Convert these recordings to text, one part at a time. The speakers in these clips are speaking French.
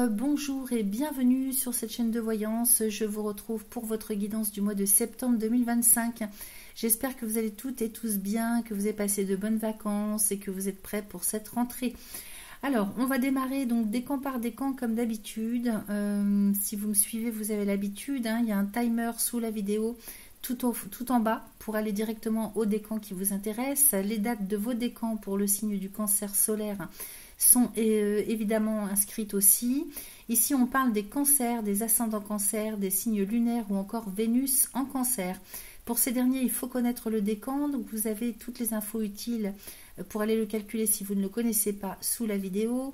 Bonjour et bienvenue sur cette chaîne de voyance. Je vous retrouve pour votre guidance du mois de septembre 2025. J'espère que vous allez toutes et tous bien, que vous avez passé de bonnes vacances et que vous êtes prêts pour cette rentrée. Alors, on va démarrer donc décan par décan comme d'habitude. Si vous me suivez, vous avez l'habitude. Il y a un timer sous la vidéo tout en bas pour aller directement au décan qui vous intéresse. Les dates de vos décans pour le signe du cancer solaire sont évidemment inscrites aussi. Ici, on parle des cancers, des ascendants cancers, des signes lunaires ou encore Vénus en cancer. Pour ces derniers, il faut connaître le décan, donc vous avez toutes les infos utiles pour aller le calculer si vous ne le connaissez pas sous la vidéo.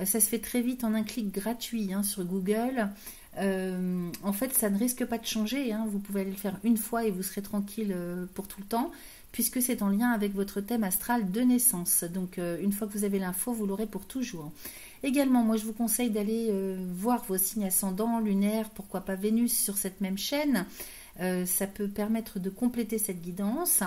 Ça se fait très vite en un clic gratuit sur Google. En fait, ça ne risque pas de changer. Vous pouvez aller le faire une fois et vous serez tranquille pour tout le temps, puisque c'est en lien avec votre thème astral de naissance. Donc, une fois que vous avez l'info, vous l'aurez pour toujours. Également, moi, je vous conseille d'aller voir vos signes ascendants, lunaires, pourquoi pas Vénus sur cette même chaîne. Ça peut permettre de compléter cette guidance.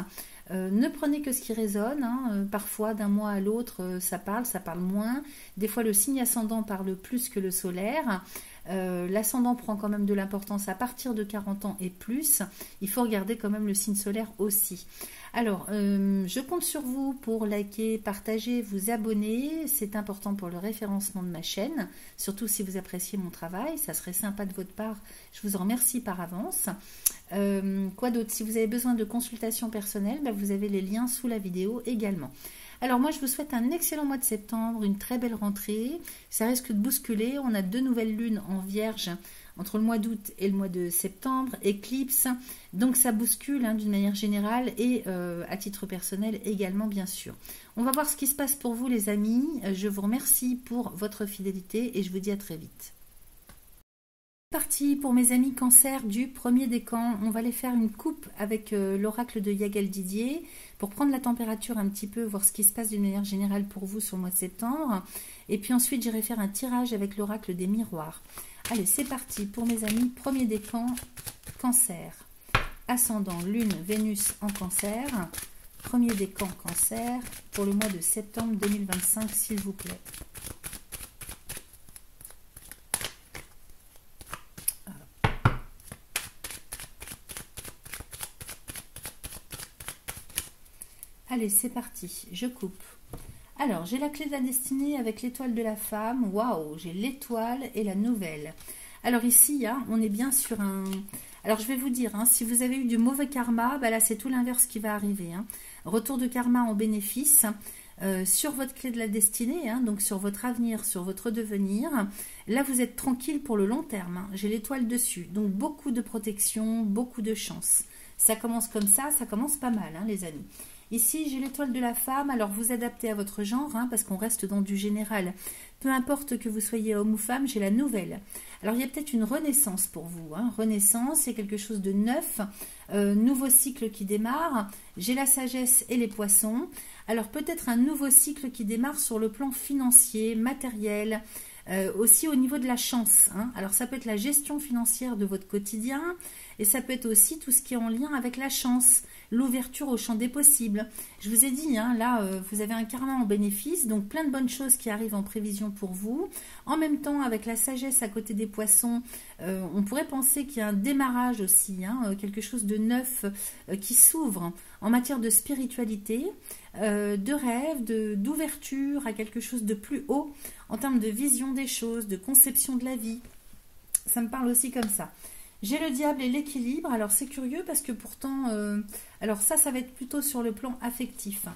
Ne prenez que ce qui résonne. Parfois, d'un mois à l'autre, ça parle moins. Des fois, le signe ascendant parle plus que le solaire. L'ascendant prend quand même de l'importance à partir de 40 ans et plus. Il faut regarder quand même le signe solaire aussi. Alors, je compte sur vous pour liker, partager, vous abonner. C'est important pour le référencement de ma chaîne, surtout si vous appréciez mon travail. Ça serait sympa de votre part. Je vous en remercie par avance. Quoi d'autre? Si vous avez besoin de consultation personnelle, vous avez les liens sous la vidéo également. Alors moi, je vous souhaite un excellent mois de septembre, une très belle rentrée. Ça risque de bousculer. On a 2 nouvelles lunes en Vierge entre le mois d'août et le mois de septembre, éclipse. Donc ça bouscule d'une manière générale et à titre personnel également, bien sûr. On va voir ce qui se passe pour vous, les amis. Je vous remercie pour votre fidélité et je vous dis à très vite. Parti pour mes amis cancer du premier décan. On va aller faire une coupe avec l'oracle de Yagal Didier pour prendre la température un petit peu, voir ce qui se passe d'une manière générale pour vous sur le mois de septembre. Et puis ensuite, j'irai faire un tirage avec l'oracle des miroirs. Allez, c'est parti pour mes amis. Premier décan, cancer. Ascendant, lune, Vénus en cancer. Premier décan, cancer, pour le mois de septembre 2025, s'il vous plaît. Allez, c'est parti, je coupe. Alors, j'ai la clé de la destinée avec l'étoile de la femme. Waouh, j'ai l'étoile et la nouvelle. Alors ici, on est bien sur un... Alors, je vais vous dire, si vous avez eu du mauvais karma, là, c'est tout l'inverse qui va arriver. Retour de karma en bénéfice sur votre clé de la destinée, donc sur votre avenir, sur votre devenir. Là, vous êtes tranquille pour le long terme. J'ai l'étoile dessus. Donc, beaucoup de protection, beaucoup de chance. Ça commence comme ça commence pas mal, les amis. Ici, j'ai l'étoile de la femme. Alors, vous adaptez à votre genre, parce qu'on reste dans du général. Peu importe que vous soyez homme ou femme, j'ai la nouvelle. Alors, il y a peut-être une renaissance pour vous. Renaissance, c'est quelque chose de neuf. Nouveau cycle qui démarre. J'ai la sagesse et les poissons. Alors, peut-être un nouveau cycle qui démarre sur le plan financier, matériel, aussi au niveau de la chance. Alors, ça peut être la gestion financière de votre quotidien. Et ça peut être aussi tout ce qui est en lien avec la chance, l'ouverture au champ des possibles. Je vous ai dit, là, vous avez un karma en bénéfice, donc plein de bonnes choses qui arrivent en prévision pour vous. En même temps, avec la sagesse à côté des poissons, on pourrait penser qu'il y a un démarrage aussi, quelque chose de neuf qui s'ouvre en matière de spiritualité, de rêve, d'ouverture à quelque chose de plus haut en termes de vision des choses, de conception de la vie. Ça me parle aussi comme ça. J'ai le diable et l'équilibre. Alors, c'est curieux parce que pourtant... alors, ça va être plutôt sur le plan affectif.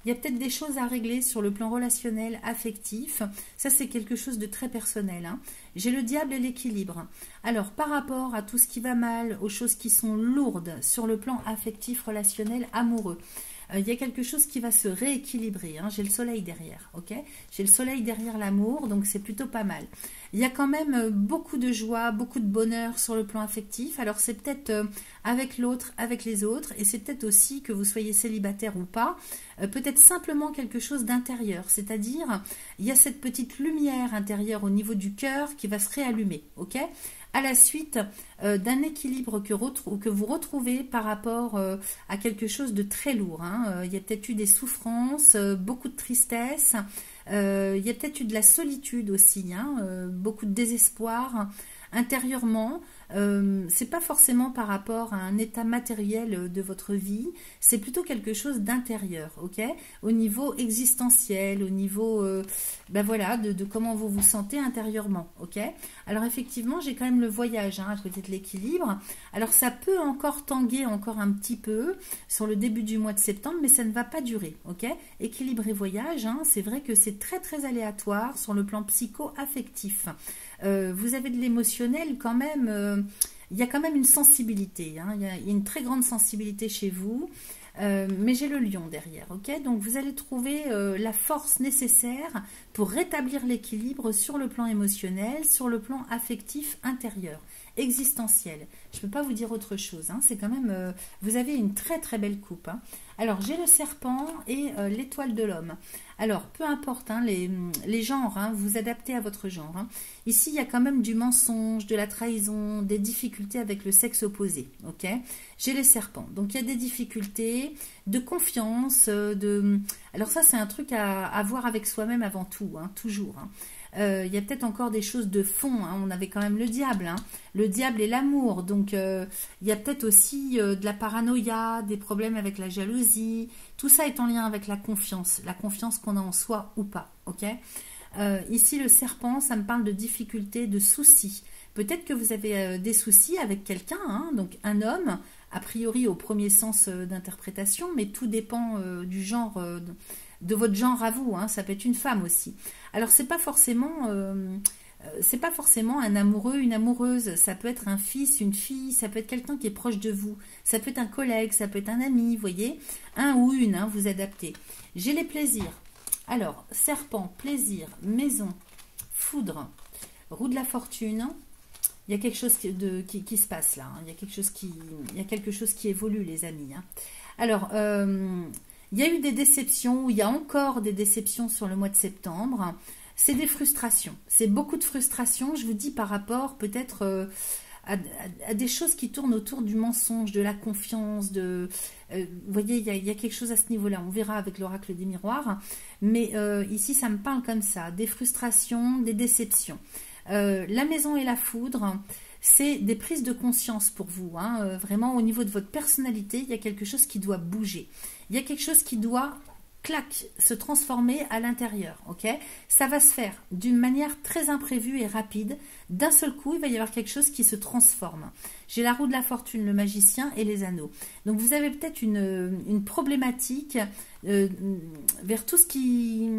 Il y a peut-être des choses à régler sur le plan relationnel, affectif. Ça, c'est quelque chose de très personnel. J'ai le diable et l'équilibre. Alors, par rapport à tout ce qui va mal, aux choses qui sont lourdes sur le plan affectif, relationnel, amoureux, il y a quelque chose qui va se rééquilibrer. J'ai le soleil derrière, ok? J'ai le soleil derrière l'amour, donc c'est plutôt pas mal. Il y a quand même beaucoup de joie, beaucoup de bonheur sur le plan affectif. Alors c'est peut-être avec l'autre, avec les autres, et c'est peut-être aussi que vous soyez célibataire ou pas, peut-être simplement quelque chose d'intérieur. C'est-à-dire, il y a cette petite lumière intérieure au niveau du cœur qui va se réallumer, ok? À la suite d'un équilibre que vous retrouvez par rapport à quelque chose de très lourd. Il y a peut-être eu des souffrances, beaucoup de tristesse, Il y a peut-être eu de la solitude aussi, hein, beaucoup de désespoir intérieurement. C'est pas forcément par rapport à un état matériel de votre vie, c'est plutôt quelque chose d'intérieur, ok, au niveau existentiel, au niveau ben voilà, de comment vous vous sentez intérieurement, ok. Alors effectivement, j'ai quand même le voyage, hein, à côté de l'équilibre. Alors ça peut encore tanguer encore un petit peu sur le début du mois de septembre, mais ça ne va pas durer, ok. Équilibre et voyage, hein, c'est vrai que c'est très très aléatoire sur le plan psycho-affectif. Vous avez de l'émotionnel quand même, il y a quand même une sensibilité, hein, il y a une très grande sensibilité chez vous, mais j'ai le lion derrière, ok. Donc vous allez trouver la force nécessaire pour rétablir l'équilibre sur le plan émotionnel, sur le plan affectif intérieur, existentiel. Je ne peux pas vous dire autre chose, hein, c'est quand même, vous avez une très très belle coupe, hein. Alors j'ai le serpent et l'étoile de l'homme. Alors peu importe, hein, les genres, hein, vous adaptez à votre genre, hein. Ici il y a quand même du mensonge, de la trahison, des difficultés avec le sexe opposé, ok. J'ai les serpents, donc il y a des difficultés de confiance, alors ça c'est un truc à voir avec soi-même avant tout, hein, toujours, hein. Il y a peut-être encore des choses de fond, hein. On avait quand même le diable, hein. Le diable et l'amour, donc il y a peut-être aussi de la paranoïa, des problèmes avec la jalousie, tout ça est en lien avec la confiance qu'on a en soi ou pas, ok. Ici le serpent, ça me parle de difficultés, de soucis. Peut-être que vous avez des soucis avec quelqu'un, hein, donc un homme, a priori au premier sens d'interprétation, mais tout dépend du genre, de votre genre à vous, hein, ça peut être une femme aussi. Alors c'est pas forcément un amoureux, une amoureuse, ça peut être un fils, une fille, ça peut être quelqu'un qui est proche de vous, ça peut être un collègue, ça peut être un ami, vous voyez, un ou une, hein, vous adaptez. J'ai les plaisirs. Alors, serpent, plaisir, maison, foudre, roue de la fortune. Il y a quelque chose qui se passe là, hein. Il y a quelque chose qui évolue, les amis, hein. Alors, il y a eu des déceptions, ou il y a encore des déceptions sur le mois de septembre. C'est des frustrations. C'est beaucoup de frustrations, je vous dis, par rapport peut-être à des choses qui tournent autour du mensonge, de la confiance, vous voyez, il y a quelque chose à ce niveau-là. On verra avec l'oracle des miroirs. Mais ici, ça me parle comme ça. Des frustrations, des déceptions. La maison et la foudre, c'est des prises de conscience pour vous, hein. Vraiment, au niveau de votre personnalité, il y a quelque chose qui doit bouger. Il y a quelque chose qui doit, clac, se transformer à l'intérieur, ok. Ça va se faire d'une manière très imprévue et rapide. D'un seul coup, il va y avoir quelque chose qui se transforme. J'ai la roue de la fortune, le magicien et les anneaux. Donc, vous avez peut-être une problématique vers tout ce qui...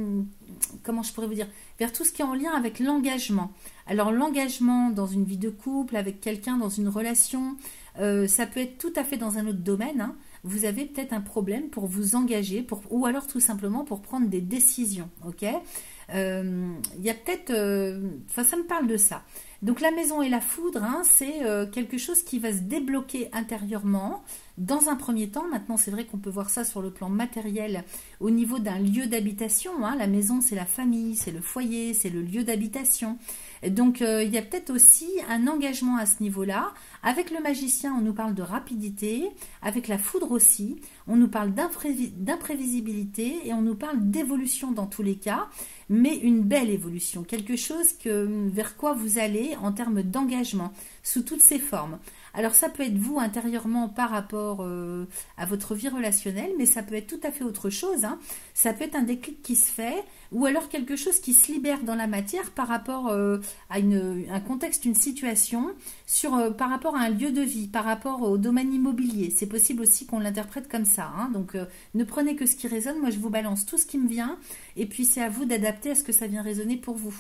Comment je pourrais vous dire? Vers tout ce qui est en lien avec l'engagement. Alors, l'engagement dans une vie de couple, avec quelqu'un dans une relation, ça peut être tout à fait dans un autre domaine, hein. Vous avez peut-être un problème pour vous engager, ou alors tout simplement pour prendre des décisions, ok. Il y a peut-être... Enfin, ça me parle de ça. Donc la maison et la foudre, hein, c'est quelque chose qui va se débloquer intérieurement dans un premier temps. Maintenant, c'est vrai qu'on peut voir ça sur le plan matériel au niveau d'un lieu d'habitation, hein. La maison, c'est la famille, c'est le foyer, c'est le lieu d'habitation. Donc, il y a peut-être aussi un engagement à ce niveau-là. Avec le magicien, on nous parle de rapidité. Avec la foudre aussi, on nous parle d'imprévisibilité et on nous parle d'évolution dans tous les cas, mais une belle évolution. Quelque chose vers quoi vous allez en termes d'engagement, sous toutes ses formes. Alors, ça peut être vous intérieurement par rapport à votre vie relationnelle, mais ça peut être tout à fait autre chose, hein. Ça peut être un déclic qui se fait, ou alors quelque chose qui se libère dans la matière par rapport à un contexte, une situation, par rapport à un lieu de vie, par rapport au domaine immobilier. C'est possible aussi qu'on l'interprète comme ça, hein. Donc, ne prenez que ce qui résonne. Moi, je vous balance tout ce qui me vient, et puis c'est à vous d'adapter à ce que ça vient résonner pour vous.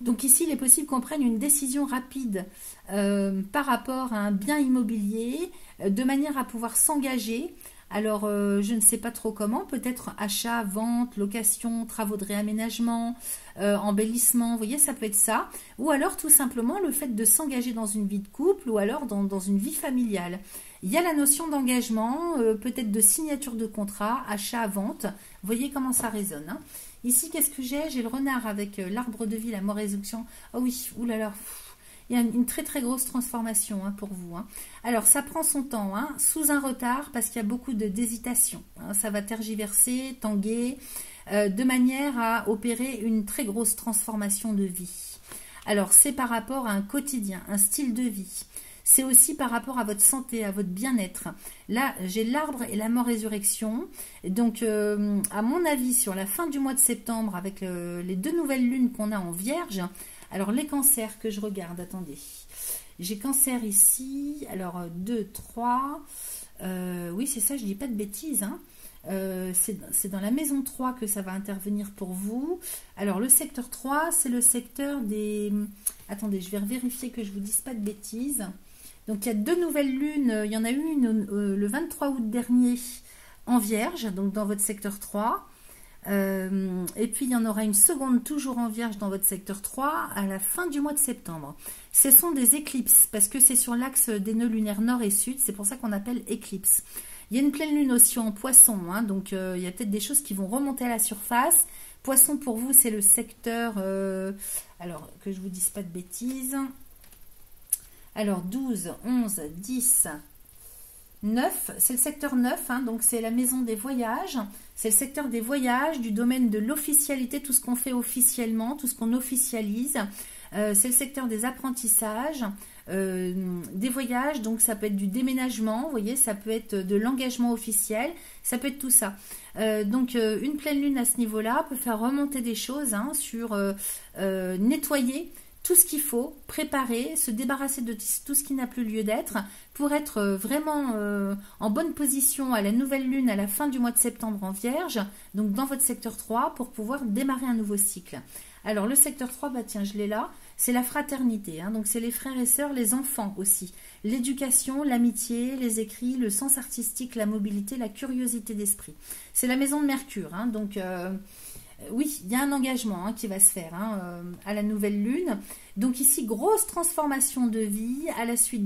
Donc ici, il est possible qu'on prenne une décision rapide par rapport à un bien immobilier, de manière à pouvoir s'engager. Alors, je ne sais pas trop comment, peut-être achat, vente, location, travaux de réaménagement, embellissement, vous voyez, ça peut être ça. Ou alors, tout simplement, le fait de s'engager dans une vie de couple ou alors dans une vie familiale. Il y a la notion d'engagement, peut-être de signature de contrat, achat, vente. Vous voyez comment ça résonne, hein. Ici, qu'est-ce que j'ai? J'ai le renard avec l'arbre de vie, la mort résurrection. Oh oui, oulala, il y a une très très grosse transformation, hein, pour vous, hein. Alors, ça prend son temps, hein, sous un retard, parce qu'il y a beaucoup d'hésitation, hein. Ça va tergiverser, tanguer. de manière à opérer une très grosse transformation de vie. Alors, c'est par rapport à un quotidien, un style de vie. C'est aussi par rapport à votre santé, à votre bien-être. Là, j'ai l'arbre et la mort-résurrection. Donc, à mon avis, sur la fin du mois de septembre, avec les 2 nouvelles lunes qu'on a en Vierge, alors les cancers que je regarde, attendez. J'ai cancer ici, alors 2, 3, oui c'est ça, je dis pas de bêtises, hein. C'est dans la maison 3 que ça va intervenir pour vous. Alors le secteur 3, c'est le secteur des... Attendez, je vais vérifier que je vous dise pas de bêtises. Donc il y a 2 nouvelles lunes, il y en a eu une le 23 août dernier en Vierge, donc dans votre secteur 3. Et puis il y en aura une seconde toujours en Vierge dans votre secteur 3 à la fin du mois de septembre. Ce sont des éclipses parce que c'est sur l'axe des nœuds lunaires nord et sud, c'est pour ça qu'on appelle éclipse. Il y a une pleine lune aussi en poisson, hein, donc il y a peut-être des choses qui vont remonter à la surface. Poisson pour vous c'est le secteur, alors que je vous dise pas de bêtises, alors 12, 11, 10... 9, c'est le secteur 9, hein, donc c'est la maison des voyages, c'est le secteur des voyages, du domaine de l'officialité, tout ce qu'on fait officiellement, tout ce qu'on officialise, c'est le secteur des apprentissages, des voyages, donc ça peut être du déménagement, vous voyez, ça peut être de l'engagement officiel, ça peut être tout ça. Donc une pleine lune à ce niveau-là peut faire remonter des choses, hein, sur nettoyer tout ce qu'il faut, préparer, se débarrasser de tout ce qui n'a plus lieu d'être pour être vraiment en bonne position à la nouvelle lune à la fin du mois de septembre en Vierge, donc dans votre secteur 3 pour pouvoir démarrer un nouveau cycle. Alors le secteur 3, bah tiens, je l'ai là, c'est la fraternité, hein, donc c'est les frères et sœurs, les enfants aussi, l'éducation, l'amitié, les écrits, le sens artistique, la mobilité, la curiosité d'esprit. C'est la maison de Mercure, hein, donc... oui, il y a un engagement, hein, qui va se faire, hein, à la nouvelle lune. Donc ici, grosse transformation de vie à la suite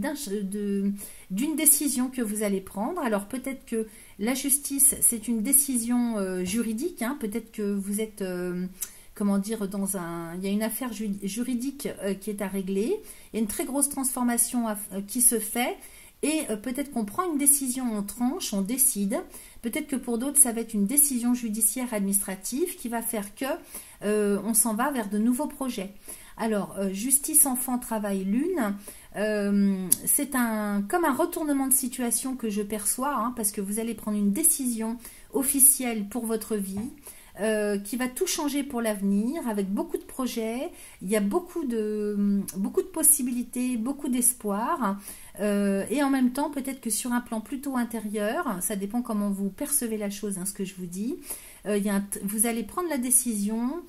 d'une décision que vous allez prendre. Alors peut-être que la justice, c'est une décision juridique. Hein, peut-être que vous êtes, comment dire, il y a une affaire juridique qui est à régler. Il y a une très grosse transformation qui se fait. Et peut-être qu'on prend une décision en tranche, on décide. Peut-être que pour d'autres, ça va être une décision judiciaire administrative qui va faire que on s'en va vers de nouveaux projets. Alors, justice, enfant, travail, lune, c'est comme un retournement de situation que je perçois, hein, parce que vous allez prendre une décision officielle pour votre vie, qui va tout changer pour l'avenir, avec beaucoup de projets, il y a beaucoup de possibilités, beaucoup d'espoir, et en même temps, peut-être que sur un plan plutôt intérieur, ça dépend comment vous percevez la chose, hein, ce que je vous dis, vous allez prendre la décision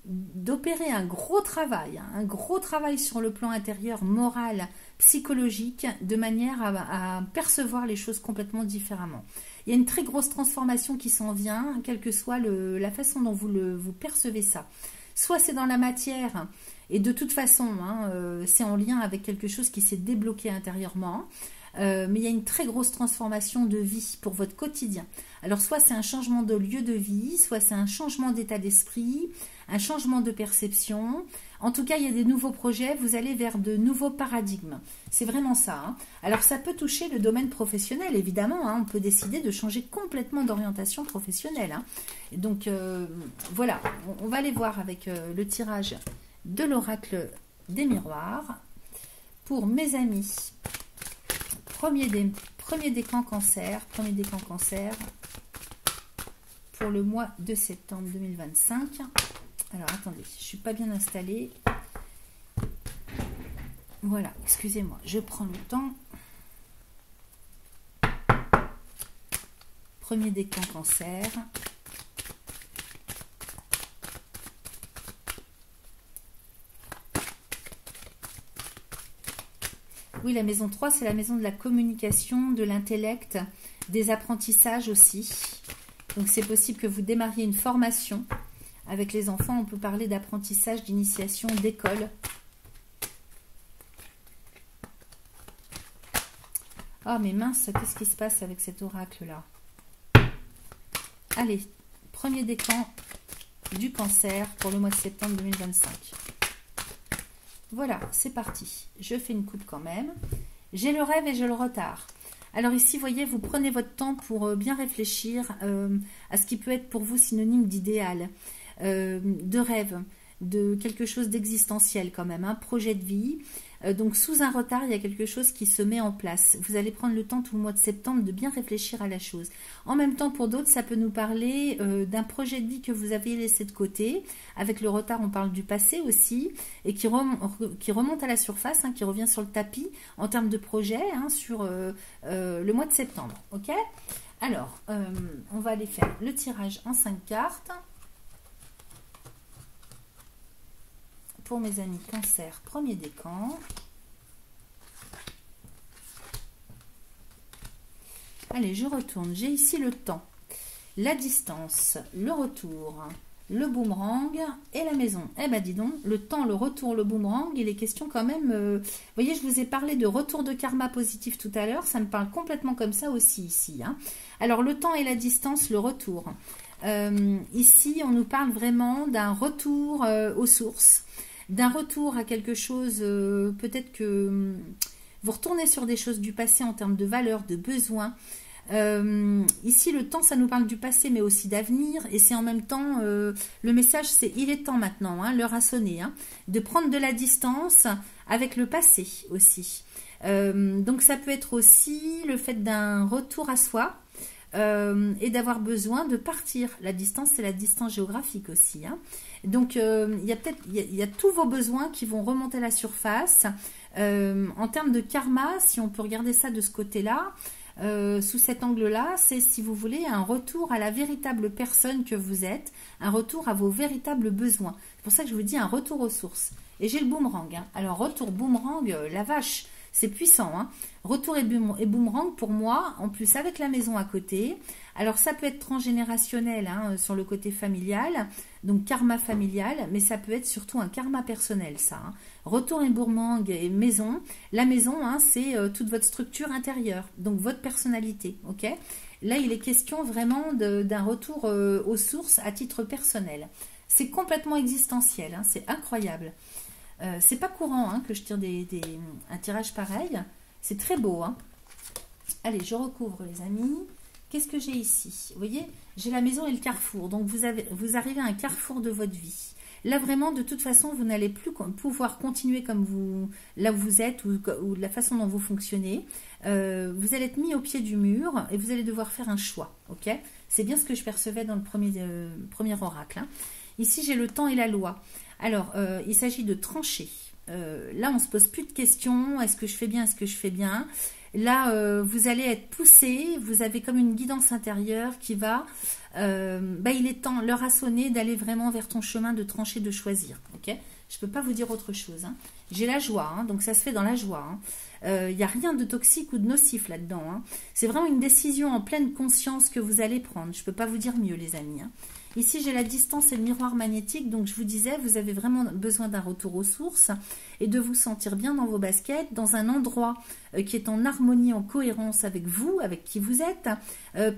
d'opérer un gros travail sur le plan intérieur, moral, psychologique, de manière à percevoir les choses complètement différemment. Il y a une très grosse transformation qui s'en vient, quelle que soit la façon dont vous percevez ça. Soit c'est dans la matière, et de toute façon, hein, c'est en lien avec quelque chose qui s'est débloqué intérieurement, mais il y a une très grosse transformation de vie pour votre quotidien. Alors soit c'est un changement de lieu de vie, soit c'est un changement d'état d'esprit, un changement de perception. En tout cas, il y a des nouveaux projets, vous allez vers de nouveaux paradigmes. C'est vraiment ça, hein. Alors ça peut toucher le domaine professionnel, évidemment, hein. On peut décider de changer complètement d'orientation professionnelle, hein. Et donc voilà, on va aller voir avec le tirage de l'oracle des miroirs. Pour mes amis, premier décan cancer, pour le mois de septembre 2025. Alors attendez, je ne suis pas bien installée. Voilà, excusez-moi, je prends le temps. Premier décan cancer. Oui, la maison 3, c'est la maison de la communication, de l'intellect, des apprentissages aussi. Donc c'est possible que vous démarriez une formation. Avec les enfants, on peut parler d'apprentissage, d'initiation, d'école. Oh mais mince, qu'est-ce qui se passe avec cet oracle-là? Allez, premier décan du cancer pour le mois de septembre 2025. Voilà, c'est parti. Je fais une coupe quand même. J'ai le rêve et j'ai le retard. Alors ici, vous voyez, vous prenez votre temps pour bien réfléchir à ce qui peut être pour vous synonyme d'idéal, de rêve, de quelque chose d'existentiel quand même, un projet de vie. Donc sous un retard, il y a quelque chose qui se met en place. Vous allez prendre le temps tout le mois de septembre de bien réfléchir à la chose. En même temps, pour d'autres, ça peut nous parler d'un projet de vie que vous avez laissé de côté. Avec le retard, on parle du passé aussi, et qui remonte à la surface, hein, qui revient sur le tapis en termes de projet hein, sur le mois de septembre. Ok ? Alors, on va aller faire le tirage en 5 cartes. Pour mes amis Cancer, premier décan. Allez, je retourne. J'ai ici le temps, la distance, le retour, le boomerang et la maison. Eh ben dis donc, le temps, le retour, le boomerang, il est question quand même... vous voyez, je vous ai parlé de retour de karma positif tout à l'heure. Ça me parle complètement comme ça aussi ici. Hein. Alors, le temps et la distance, le retour. Ici, on nous parle vraiment d'un retour aux sources. D'un retour à quelque chose, peut-être que vous retournez sur des choses du passé en termes de valeurs, de besoins. Ici, le temps, ça nous parle du passé, mais aussi d'avenir. Et c'est en même temps, le message, c'est il est temps maintenant, hein, l'heure a sonné, hein, de prendre de la distance avec le passé aussi. Donc, ça peut être aussi le fait d'un retour à soi. Et d'avoir besoin de partir. La distance, c'est la distance géographique aussi. Hein. Donc, il y a tous vos besoins qui vont remonter à la surface. En termes de karma, si on peut regarder ça de ce côté-là, sous cet angle-là, c'est, si vous voulez, un retour à la véritable personne que vous êtes, un retour à vos véritables besoins. C'est pour ça que je vous dis un retour aux sources. Et j'ai le boomerang. Hein. Alors, retour boomerang, la vache, c'est puissant. Hein. Retour et boomerang, pour moi, en plus avec la maison à côté. Alors, ça peut être transgénérationnel hein, sur le côté familial, donc karma familial, mais ça peut être surtout un karma personnel, ça. Hein. Retour et boomerang et maison. La maison, hein, c'est toute votre structure intérieure, donc votre personnalité. Ok ? Là, il est question vraiment d'un retour aux sources à titre personnel. C'est complètement existentiel, hein, c'est incroyable. C'est pas courant hein, que je tire un tirage pareil. C'est très beau. Hein. Allez, je recouvre les amis. Qu'est-ce que j'ai ici? Vous voyez, j'ai la maison et le carrefour. Donc, vous arrivez à un carrefour de votre vie. Là, vraiment, de toute façon, vous n'allez plus pouvoir continuer comme là où vous êtes ou de la façon dont vous fonctionnez. Vous allez être mis au pied du mur et vous allez devoir faire un choix. Ok? C'est bien ce que je percevais dans le premier oracle. Hein. Ici, j'ai le temps et la loi. Alors, il s'agit de trancher. Là, on ne se pose plus de questions. Est-ce que je fais bien? Est-ce que je fais bien? Là, vous allez être poussé. Vous avez comme une guidance intérieure qui va... il est temps, l'heure a sonné, d'aller vraiment vers ton chemin, de trancher, de choisir. Okay, je ne peux pas vous dire autre chose. Hein. J'ai la joie, hein, donc ça se fait dans la joie. Il n'y a rien de toxique ou de nocif là-dedans. Hein. C'est vraiment une décision en pleine conscience que vous allez prendre. Je ne peux pas vous dire mieux, les amis. Hein. Ici, j'ai la distance et le miroir magnétique. Donc, je vous disais, vous avez vraiment besoin d'un retour aux sources et de vous sentir bien dans vos baskets, dans un endroit qui est en harmonie, en cohérence avec vous, avec qui vous êtes.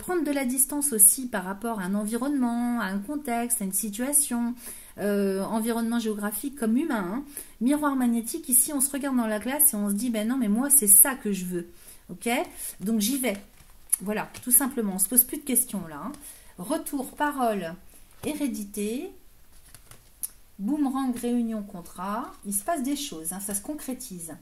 Prendre de la distance aussi par rapport à un environnement, à un contexte, à une situation, environnement géographique comme humain. Hein. Miroir magnétique, ici, on se regarde dans la glace et on se dit, ben non, mais moi, c'est ça que je veux. Ok? Donc, j'y vais. Voilà, tout simplement. On ne se pose plus de questions là. Hein. Retour, parole, hérédité, boomerang, réunion, contrat. Il se passe des choses, hein, ça se concrétise.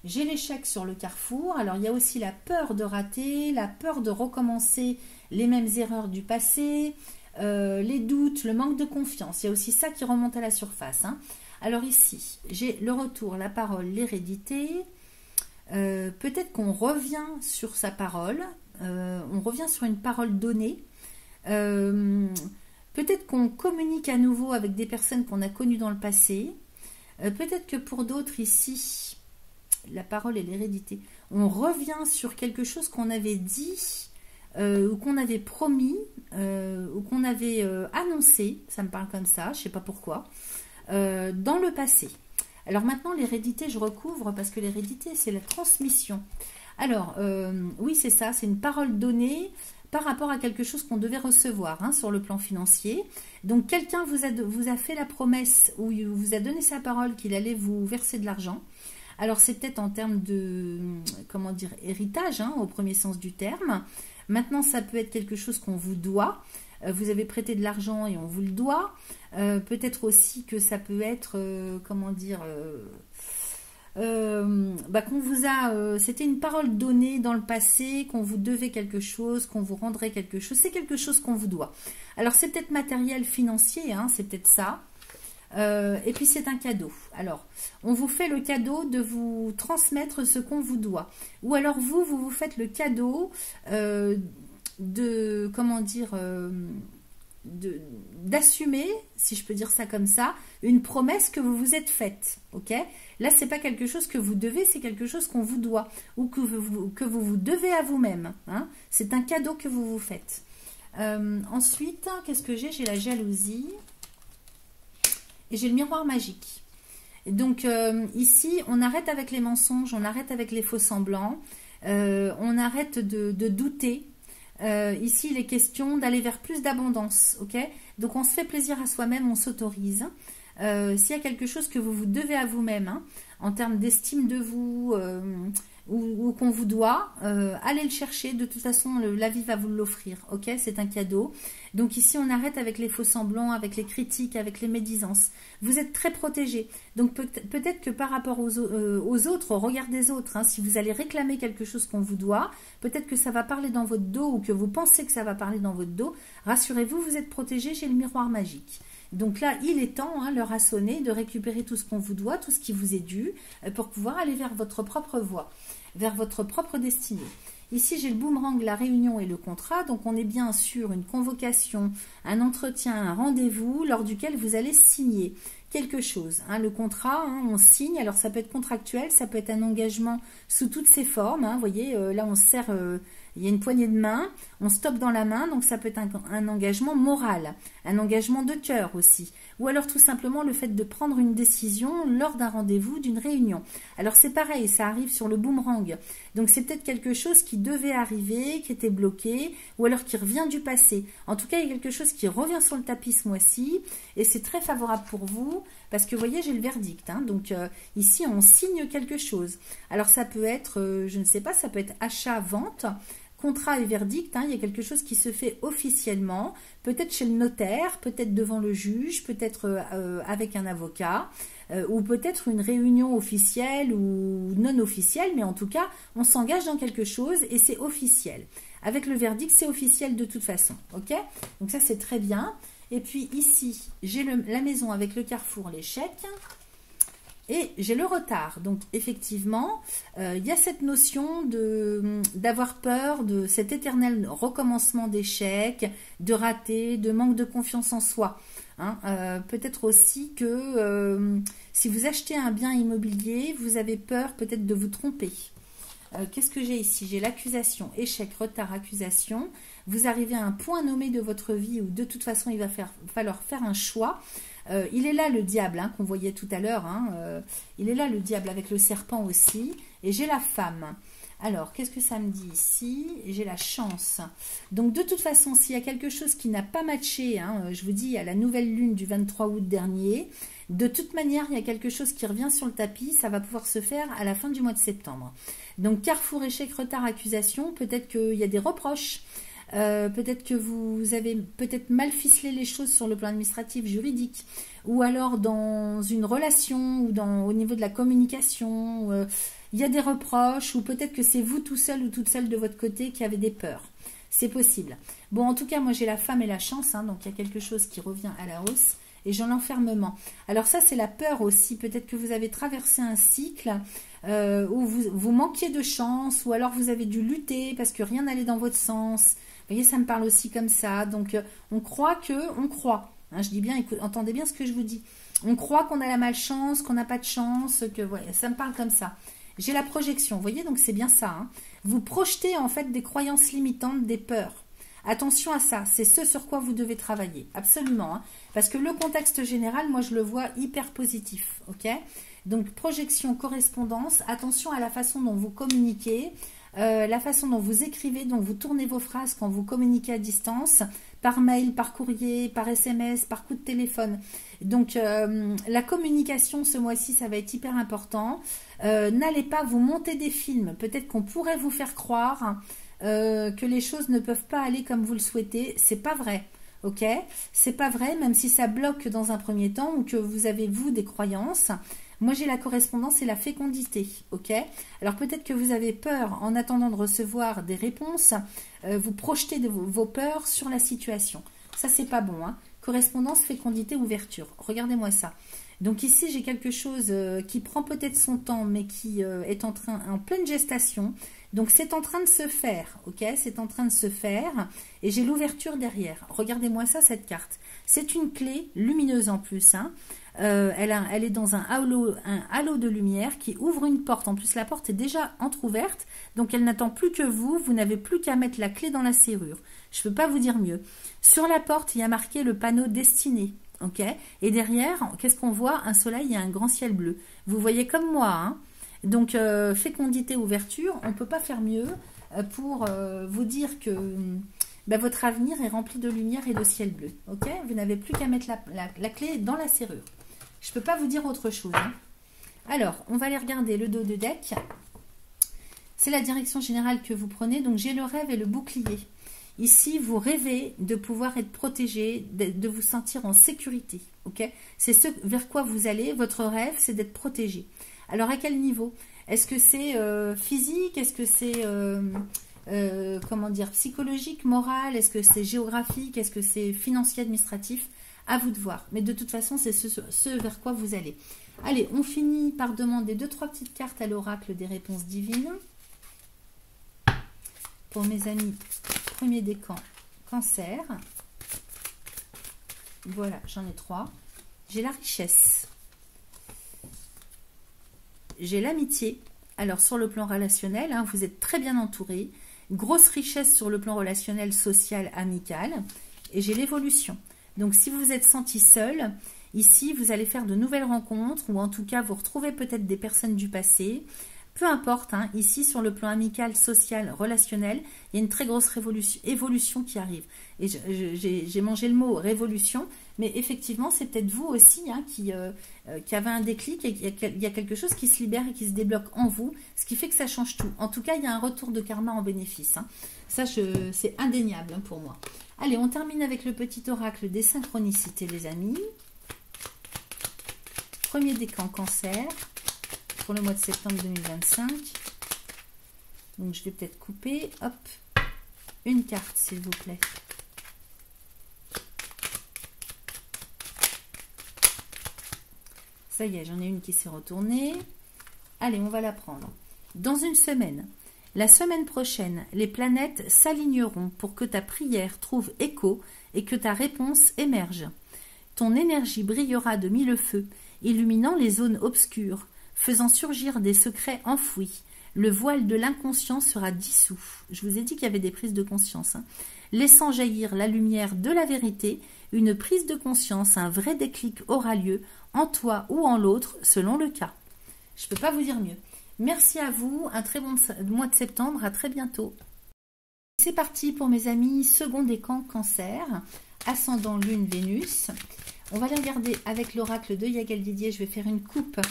J'ai l'échec sur le carrefour. Alors, il y a aussi la peur de rater, la peur de recommencer les mêmes erreurs du passé, les doutes, le manque de confiance. Il y a aussi ça qui remonte à la surface. Hein. Alors ici, j'ai le retour, la parole, l'hérédité. Peut-être qu'on revient sur sa parole. On revient sur une parole donnée. Peut-être qu'on communique à nouveau avec des personnes qu'on a connues dans le passé. Peut-être que pour d'autres ici, la parole et l'hérédité, on revient sur quelque chose qu'on avait dit ou qu'on avait promis ou qu'on avait annoncé, ça me parle comme ça, je ne sais pas pourquoi, dans le passé. Alors maintenant, l'hérédité, je recouvre parce que l'hérédité, c'est la transmission. Alors, oui, c'est ça, c'est une parole donnée par rapport à quelque chose qu'on devait recevoir hein, sur le plan financier. Donc, quelqu'un vous a fait la promesse ou vous a donné sa parole qu'il allait vous verser de l'argent. Alors c'est peut-être en termes de, comment dire, héritage, hein, au premier sens du terme. Maintenant, ça peut être quelque chose qu'on vous doit. Vous avez prêté de l'argent et on vous le doit. Peut-être aussi que ça peut être, comment dire, qu'on vous a, c'était une parole donnée dans le passé, qu'on vous devait quelque chose, qu'on vous rendrait quelque chose. C'est quelque chose qu'on vous doit. Alors c'est peut-être matériel, financier, hein, c'est peut-être ça. Et puis c'est un cadeau. Alors, on vous fait le cadeau de vous transmettre ce qu'on vous doit. Ou alors vous faites le cadeau de, comment dire, d'assumer, si je peux dire ça comme ça, une promesse que vous vous êtes faite. Ok ? Là, c'est pas quelque chose que vous devez, c'est quelque chose qu'on vous doit ou que vous devez à vous-même. Hein ? C'est un cadeau que vous vous faites. Ensuite, qu'est-ce que j'ai ? J'ai la jalousie. Et j'ai le miroir magique. Et donc ici, on arrête avec les mensonges, on arrête avec les faux semblants, on arrête de douter. Ici, il est question d'aller vers plus d'abondance. Ok ? Donc on se fait plaisir à soi-même, on s'autorise. S'il y a quelque chose que vous vous devez à vous-même, hein, en termes d'estime de vous, ou qu'on vous doit, allez le chercher. De toute façon, la vie va vous l'offrir. Ok ? C'est un cadeau. Donc ici, on arrête avec les faux semblants, avec les critiques, avec les médisances. Vous êtes très protégé. Donc peut-être que par rapport aux autres, au regard des autres, hein, si vous allez réclamer quelque chose qu'on vous doit, peut-être que ça va parler dans votre dos ou que vous pensez que ça va parler dans votre dos. Rassurez-vous, vous êtes protégé. J'ai le miroir magique. Donc là, il est temps, hein, l'heure a sonné, de récupérer tout ce qu'on vous doit, tout ce qui vous est dû, pour pouvoir aller vers votre propre voie, vers votre propre destinée. Ici, j'ai le boomerang, la réunion et le contrat. Donc, on est bien sur une convocation, un entretien, un rendez-vous lors duquel vous allez signer quelque chose. Hein, le contrat, hein, on signe. Alors, ça peut être contractuel, ça peut être un engagement sous toutes ses formes. Hein, vous voyez, là, on se serre, il y a une poignée de main, on stoppe dans la main. Donc, ça peut être un engagement moral, un engagement de cœur aussi. Ou alors, tout simplement, le fait de prendre une décision lors d'un rendez-vous, d'une réunion. Alors, c'est pareil, ça arrive sur le boomerang. Donc, c'est peut-être quelque chose qui devait arriver, qui était bloqué, ou alors qui revient du passé. En tout cas, il y a quelque chose qui revient sur le tapis ce mois-ci, et c'est très favorable pour vous, parce que, vous voyez, j'ai le verdict. Hein, donc, ici, on signe quelque chose. Alors, ça peut être, je ne sais pas, ça peut être achat, vente, contrat et verdict. Hein, il y a quelque chose qui se fait officiellement, peut-être chez le notaire, peut-être devant le juge, peut-être avec un avocat, ou peut-être une réunion officielle ou non officielle, mais en tout cas, on s'engage dans quelque chose et c'est officiel. Avec le verdict, c'est officiel de toute façon. Ok ? Donc ça, c'est très bien. Et puis ici, j'ai la maison avec le carrefour, les chèques. Et j'ai le retard. Donc effectivement, il y a cette notion d'avoir peur de cet éternel recommencement d'échecs, de ratés, de manque de confiance en soi. Hein, peut-être aussi que si vous achetez un bien immobilier, vous avez peur peut-être de vous tromper. Qu'est-ce que j'ai ici? J'ai l'accusation, échec, retard, accusation. Vous arrivez à un point nommé de votre vie où de toute façon il va falloir faire un choix. Il est là le diable, hein, qu'on voyait tout à l'heure. Hein, il est là le diable avec le serpent aussi. Et j'ai la femme. Alors, qu'est-ce que ça me dit ici? J'ai la chance. Donc, de toute façon, s'il y a quelque chose qui n'a pas matché, hein, je vous dis, il y a la nouvelle lune du 23 août dernier. De toute manière, il y a quelque chose qui revient sur le tapis. Ça va pouvoir se faire à la fin du mois de septembre. Donc, carrefour, échec, retard, accusation. Peut-être qu'il y a des reproches. Peut-être que vous avez peut-être mal ficelé les choses sur le plan administratif, juridique, ou alors dans une relation ou au niveau de la communication, il y a des reproches, ou peut-être que c'est vous tout seul ou toute seule de votre côté qui avez des peurs. C'est possible. Bon, en tout cas, moi j'ai la femme et la chance, hein, donc il y a quelque chose qui revient à la hausse, et j'ai l'enfermement. Alors ça, c'est la peur aussi. Peut-être que vous avez traversé un cycle où vous manquiez de chance, ou alors vous avez dû lutter parce que rien n'allait dans votre sens. Vous voyez, ça me parle aussi comme ça. Donc, on croit. Hein, je dis bien, entendez bien ce que je vous dis. On croit qu'on a la malchance, qu'on n'a pas de chance, que ouais, ça me parle comme ça. J'ai la projection, vous voyez, donc c'est bien ça. Hein. Vous projetez en fait des croyances limitantes, des peurs. Attention à ça, c'est ce sur quoi vous devez travailler, absolument. Hein. Parce que le contexte général, moi je le vois hyper positif, ok? Donc projection, correspondance, attention à la façon dont vous communiquez, la façon dont vous écrivez, dont vous tournez vos phrases quand vous communiquez à distance, par mail, par courrier, par SMS, par coup de téléphone. Donc la communication ce mois-ci, ça va être hyper important. N'allez pas vous monter des films. Peut-être qu'on pourrait vous faire croire que les choses ne peuvent pas aller comme vous le souhaitez. C'est pas vrai. Ok, c'est pas vrai, même si ça bloque dans un premier temps ou que vous avez, vous, des croyances. Moi, j'ai la correspondance et la fécondité. Ok, alors peut-être que vous avez peur en attendant de recevoir des réponses. Vous projetez vos peurs sur la situation. Ça, c'est pas bon. Hein. Correspondance, fécondité, ouverture. Regardez-moi ça. Donc ici, j'ai quelque chose qui prend peut-être son temps, mais qui est en pleine gestation. Donc c'est en train de se faire, ok? C'est en train de se faire et j'ai l'ouverture derrière. Regardez-moi ça, cette carte. C'est une clé lumineuse en plus. Hein. Elle est dans un halo de lumière qui ouvre une porte. En plus, la porte est déjà entrouverte, donc elle n'attend plus que vous. Vous n'avez plus qu'à mettre la clé dans la serrure. Je ne peux pas vous dire mieux. Sur la porte, il y a marqué le panneau destiné. Ok, et derrière, qu'est-ce qu'on voit? Un soleil et un grand ciel bleu. Vous voyez comme moi, hein. Donc, fécondité, ouverture, on ne peut pas faire mieux pour vous dire que votre avenir est rempli de lumière et de ciel bleu. Ok, vous n'avez plus qu'à mettre la clé dans la serrure. Je ne peux pas vous dire autre chose. Hein. Alors, on va aller regarder le dos de deck. C'est la direction générale que vous prenez. Donc, j'ai le rêve et le bouclier. Ici, vous rêvez de pouvoir être protégé, de vous sentir en sécurité. Ok, c'est ce vers quoi vous allez. Votre rêve, c'est d'être protégé. Alors, à quel niveau? Est-ce que c'est physique? Est-ce que c'est comment dire, psychologique, moral? Est-ce que c'est géographique? Est-ce que c'est financier, administratif? À vous de voir. Mais de toute façon, c'est ce vers quoi vous allez. Allez, on finit par demander 2-3 petites cartes à l'oracle des réponses divines. Pour mes amis, premier décan, Cancer. Voilà, j'en ai 3. J'ai la richesse. J'ai l'amitié. Alors, sur le plan relationnel, hein, vous êtes très bien entouré. Grosse richesse sur le plan relationnel, social, amical. Et j'ai l'évolution. Donc, si vous vous êtes senti seul, ici, vous allez faire de nouvelles rencontres ou en tout cas, vous retrouvez peut-être des personnes du passé. Peu importe, hein, ici, sur le plan amical, social, relationnel, il y a une très grosse évolution qui arrive. Et j'ai mangé le mot révolution, mais effectivement, c'est peut-être vous aussi hein, qui avez un déclic et il y a quelque chose qui se libère et qui se débloque en vous, ce qui fait que ça change tout. En tout cas, il y a un retour de karma en bénéfice. Hein. Ça, c'est indéniable hein, pour moi. Allez, on termine avec le petit oracle des synchronicités, les amis. Premier décan Cancer. Pour le mois de septembre 2025. Donc, je vais peut-être couper. Hop. Une carte, s'il vous plaît. Ça y est, j'en ai une qui s'est retournée. Allez, on va la prendre. Dans une semaine, la semaine prochaine, les planètes s'aligneront pour que ta prière trouve écho et que ta réponse émerge. Ton énergie brillera de mille feux, illuminant les zones obscures, faisant surgir des secrets enfouis. Le voile de l'inconscient sera dissous. Je vous ai dit qu'il y avait des prises de conscience. Hein. Laissant jaillir la lumière de la vérité, une prise de conscience, un vrai déclic aura lieu, en toi ou en l'autre, selon le cas. Je ne peux pas vous dire mieux. Merci à vous, un très bon mois de septembre, à très bientôt. C'est parti pour mes amis, second décan Cancer, ascendant Lune, Vénus. On va aller regarder avec l'oracle de Yagal Didier. Je vais faire une coupe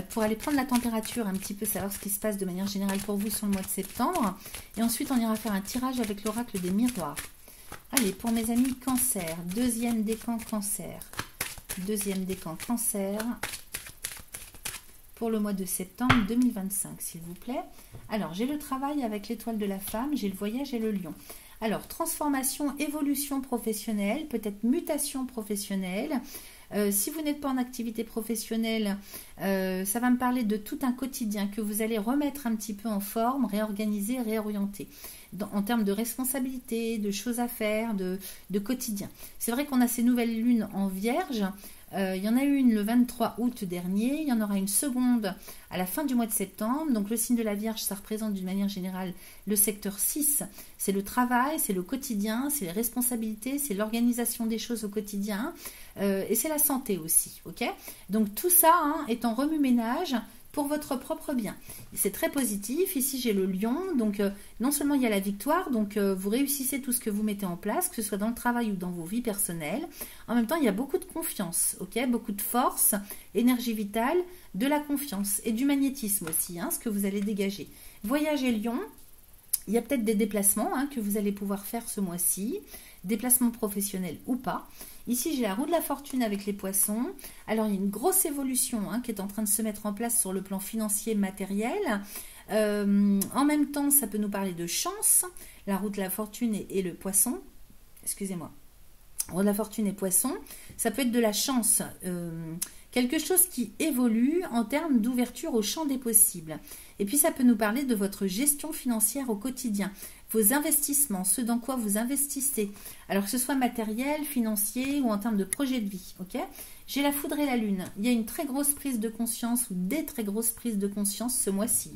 pour aller prendre la température, un petit peu savoir ce qui se passe de manière générale pour vous sur le mois de septembre. Et ensuite, on ira faire un tirage avec l'oracle des miroirs. Allez, pour mes amis Cancer, deuxième décan Cancer. Deuxième décan Cancer. Pour le mois de septembre 2025, s'il vous plaît. Alors, j'ai le travail avec l'étoile de la femme, j'ai le voyage et le lion. Alors, transformation, évolution professionnelle, peut-être mutation professionnelle. Si vous n'êtes pas en activité professionnelle, ça va me parler de tout un quotidien que vous allez remettre un petit peu en forme, réorganiser, réorienter. En termes de responsabilité, de choses à faire, de quotidien. C'est vrai qu'on a ces nouvelles lunes en Vierge. Il y en a eu une le 23 août dernier, il y en aura une seconde à la fin du mois de septembre. Donc le signe de la Vierge, ça représente d'une manière générale le secteur 6. C'est le travail, c'est le quotidien, c'est les responsabilités, c'est l'organisation des choses au quotidien et c'est la santé aussi. Ok, donc tout ça hein, est en remue-ménage pour votre propre bien. C'est très positif. Ici, j'ai le lion. Donc, non seulement il y a la victoire, donc vous réussissez tout ce que vous mettez en place, que ce soit dans le travail ou dans vos vies personnelles. En même temps, il y a beaucoup de confiance, ok, beaucoup de force, énergie vitale, de la confiance et du magnétisme aussi, hein, ce que vous allez dégager. Voyage et lion. Il y a peut-être des déplacements que vous allez pouvoir faire ce mois-ci, déplacements professionnels ou pas. Ici, j'ai la roue de la fortune avec les poissons. Alors, il y a une grosse évolution qui est en train de se mettre en place sur le plan financier matériel. En même temps, ça peut nous parler de chance. La roue de la fortune et le poisson. Excusez-moi. Roue de la fortune et poisson. Ça peut être de la chance. Quelque chose qui évolue en termes d'ouverture au champ des possibles. Et puis ça peut nous parler de votre gestion financière au quotidien, vos investissements, ce dans quoi vous investissez, alors que ce soit matériel, financier ou en termes de projet de vie. Ok, j'ai la foudre et la lune. Il y a une très grosse prise de conscience ou des très grosses prises de conscience ce mois-ci,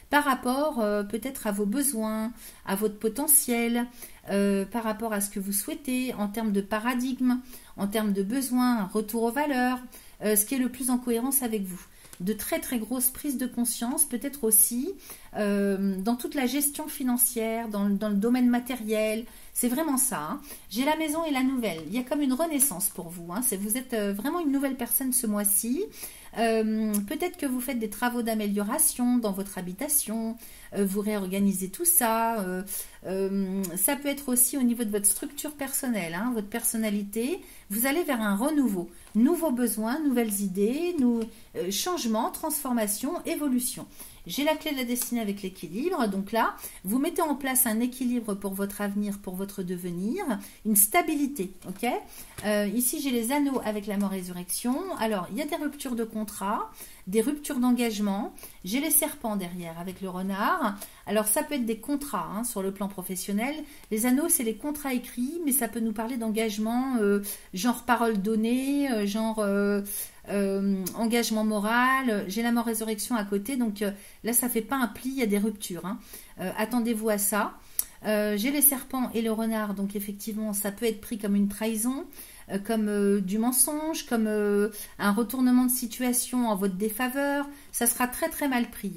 par rapport peut-être à vos besoins, à votre potentiel, par rapport à ce que vous souhaitez en termes de paradigme, en termes de besoins, un retour aux valeurs, ce qui est le plus en cohérence avec vous. De très très grosses prises de conscience, peut-être aussi dans toute la gestion financière, dans le domaine matériel. C'est vraiment ça. J'ai la maison et la nouvelle. Il y a comme une renaissance pour vous. Vous êtes vraiment une nouvelle personne ce mois-ci. Peut-être que vous faites des travaux d'amélioration dans votre habitation. Vous réorganisez tout ça. Ça peut être aussi au niveau de votre structure personnelle, votre personnalité. Vous allez vers un renouveau. Nouveaux besoins, nouvelles idées, changements, transformations, évolution. J'ai la clé de la destinée avec l'équilibre. Donc là, vous mettez en place un équilibre pour votre avenir, pour votre devenir, une stabilité. Ok. Ici, j'ai les anneaux avec la mort résurrection. Alors, il y a des ruptures de contrat, des ruptures d'engagement. J'ai les serpents derrière avec le renard. Alors, ça peut être des contrats sur le plan professionnel. Les anneaux, c'est les contrats écrits, mais ça peut nous parler d'engagement, genre parole donnée, engagement moral. J'ai la mort résurrection à côté, donc là ça fait pas un pli, il y a des ruptures. Attendez-vous à ça. J'ai les serpents et le renard, donc effectivement ça peut être pris comme une trahison, comme du mensonge, comme un retournement de situation en votre défaveur. Ça sera très très mal pris.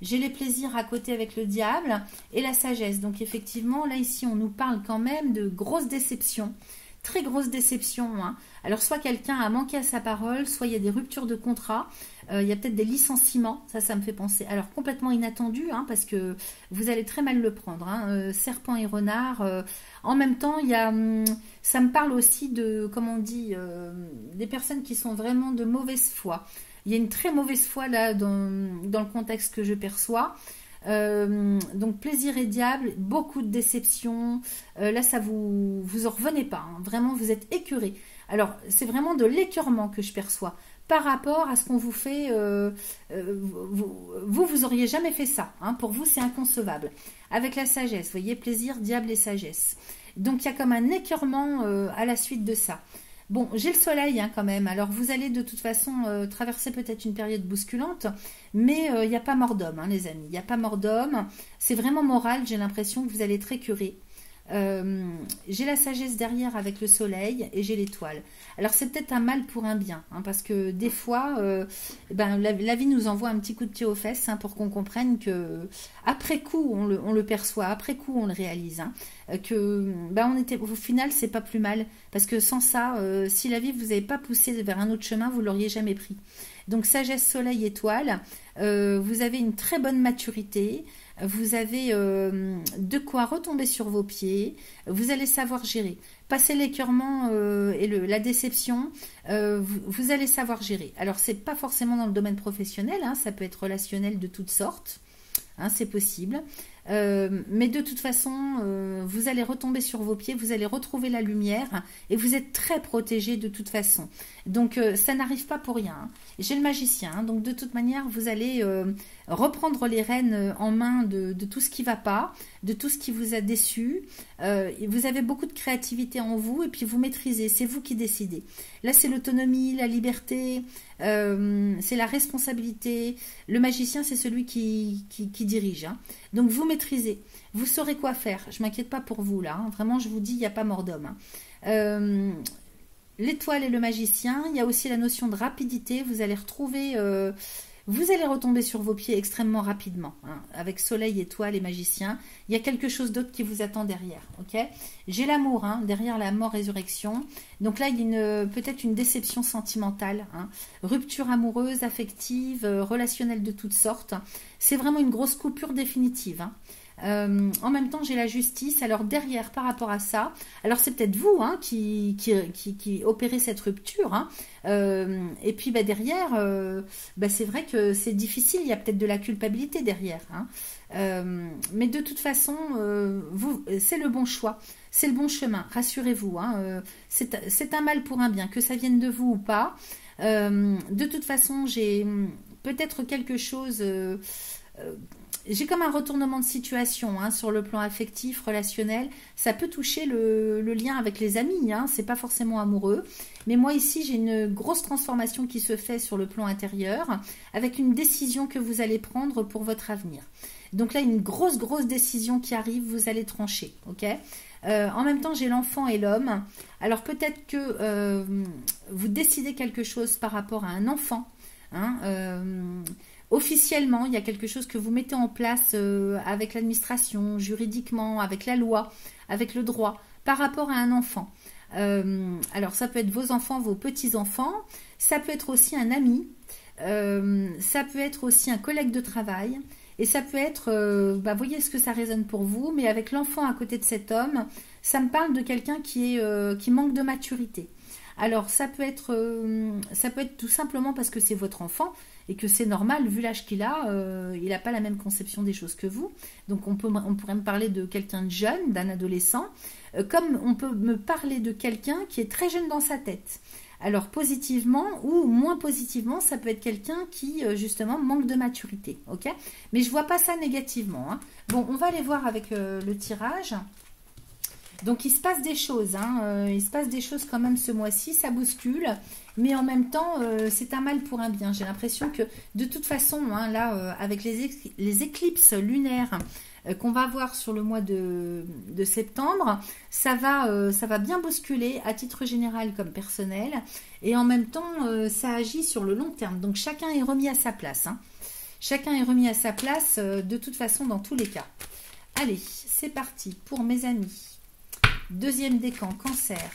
J'ai les plaisirs à côté avec le diable et la sagesse, donc effectivement là ici on nous parle quand même de grosses déceptions. Très grosse déception. Alors, soit quelqu'un a manqué à sa parole, soit il y a des ruptures de contrat, il y a peut-être des licenciements, ça me fait penser. Alors, complètement inattendu, parce que vous allez très mal le prendre. Serpent et renard. En même temps, ça me parle aussi de, comment on dit, des personnes qui sont vraiment de mauvaise foi. Il y a une très mauvaise foi là dans le contexte que je perçois. Donc plaisir et diable, beaucoup de déception. Là, ça vous en revenez pas. Vraiment, vous êtes écœuré. Alors, c'est vraiment de l'écœurement que je perçois par rapport à ce qu'on vous fait. Vous auriez jamais fait ça. Pour vous, c'est inconcevable. Avec la sagesse, vous voyez, plaisir, diable et sagesse. Donc, il y a comme un écœurement à la suite de ça. Bon, j'ai le soleil quand même. Alors, vous allez de toute façon traverser peut-être une période bousculante, mais il n'y a pas mort d'homme, les amis. Il n'y a pas mort d'homme. C'est vraiment moral. J'ai l'impression que vous allez être écœurés. J'ai la sagesse derrière avec le soleil et j'ai l'étoile. Alors c'est peut-être un mal pour un bien, parce que des fois la vie nous envoie un petit coup de pied aux fesses pour qu'on comprenne que après coup on le perçoit, après coup on le réalise, que on était au final c'est pas plus mal, parce que sans ça si la vie vous avait pas poussé vers un autre chemin, vous l'auriez jamais pris. Donc sagesse, soleil, étoile, vous avez une très bonne maturité. Vous avez de quoi retomber sur vos pieds. Vous allez savoir gérer. Passer l'écœurement et la déception, vous allez savoir gérer. Alors, c'est pas forcément dans le domaine professionnel, ça peut être relationnel de toutes sortes. C'est possible. Mais de toute façon, vous allez retomber sur vos pieds, vous allez retrouver la lumière et vous êtes très protégé de toute façon. Donc, ça n'arrive pas pour rien. J'ai le magicien, donc de toute manière, vous allez reprendre les rênes en main de tout ce qui ne va pas, de tout ce qui vous a déçu. Vous avez beaucoup de créativité en vous et puis vous maîtrisez, c'est vous qui décidez. Là, c'est l'autonomie, la liberté, c'est la responsabilité. Le magicien, c'est celui qui dirige. Donc, vous maîtrisez, vous saurez quoi faire. Je ne m'inquiète pas pour vous, là. Vraiment, je vous dis, il n'y a pas mort d'homme. L'étoile et le magicien, il y a aussi la notion de rapidité. Vous allez retrouver vous allez retomber sur vos pieds extrêmement rapidement, hein, avec soleil, étoile et magicien. Il y a quelque chose d'autre qui vous attend derrière, ok? J'ai l'amour, hein, derrière la mort, résurrection. Donc là, il y a peut-être une déception sentimentale, hein, rupture amoureuse, affective, relationnelle de toutes sortes. C'est vraiment une grosse coupure définitive, hein. En même temps, j'ai la justice. Alors derrière, par rapport à ça, alors c'est peut-être vous, hein, qui opérez cette rupture, hein. Et puis derrière, c'est vrai que c'est difficile. Il y a peut-être de la culpabilité derrière, hein. Mais de toute façon, c'est le bon choix, c'est le bon chemin. Rassurez-vous, hein, c'est un mal pour un bien, que ça vienne de vous ou pas. De toute façon, j'ai peut-être quelque chose. J'ai comme un retournement de situation, hein, sur le plan affectif, relationnel. Ça peut toucher le lien avec les amis, hein, c'est pas forcément amoureux. Mais moi ici, j'ai une grosse transformation qui se fait sur le plan intérieur, avec une décision que vous allez prendre pour votre avenir. Donc là, une grosse décision qui arrive, vous allez trancher, ok? En même temps, j'ai l'enfant et l'homme. Alors peut-être que vous décidez quelque chose par rapport à un enfant, hein, officiellement, il y a quelque chose que vous mettez en place avec l'administration, juridiquement, avec la loi, avec le droit, par rapport à un enfant. Alors, ça peut être vos enfants, vos petits-enfants, ça peut être aussi un ami, ça peut être aussi un collègue de travail, et ça peut être, voyez ce que ça résonne pour vous, mais avec l'enfant à côté de cet homme, ça me parle de quelqu'un qui manque de maturité. Alors, ça peut être tout simplement parce que c'est votre enfant, et que c'est normal, vu l'âge qu'il a, il n'a pas la même conception des choses que vous. Donc on pourrait me parler de quelqu'un de jeune, d'un adolescent, comme on peut me parler de quelqu'un qui est très jeune dans sa tête. Alors positivement ou moins positivement, ça peut être quelqu'un qui justement manque de maturité, ok? Mais je vois pas ça négativement, hein. Bon, on va aller voir avec le tirage. Donc il se passe des choses, hein, il se passe des choses quand même ce mois-ci, ça bouscule, mais en même temps c'est un mal pour un bien. J'ai l'impression que de toute façon, hein, là avec les éclipses lunaires qu'on va avoir sur le mois de septembre, ça va bien bousculer à titre général comme personnel, et en même temps ça agit sur le long terme. Donc chacun est remis à sa place, hein. Chacun est remis à sa place de toute façon dans tous les cas. Allez, c'est parti pour mes amis. Deuxième décan cancer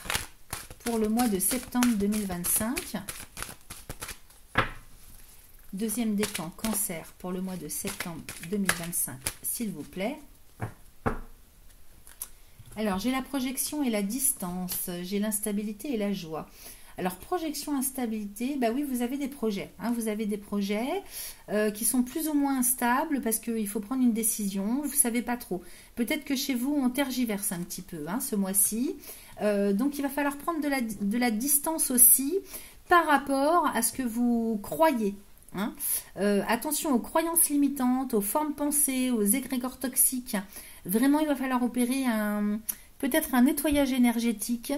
pour le mois de septembre 2025. Deuxième décan cancer pour le mois de septembre 2025, s'il vous plaît. Alors, j'ai la projection et la distance, j'ai l'instabilité et la joie. Alors, projection, instabilité, oui, vous avez des projets, hein, vous avez des projets qui sont plus ou moins instables parce qu'il faut prendre une décision, vous ne savez pas trop. Peut-être que chez vous, on tergiverse un petit peu, hein, ce mois-ci. Donc, il va falloir prendre de la distance aussi par rapport à ce que vous croyez. Hein. Attention aux croyances limitantes, aux formes pensées, aux égrégores toxiques. Vraiment, il va falloir opérer peut-être un nettoyage énergétique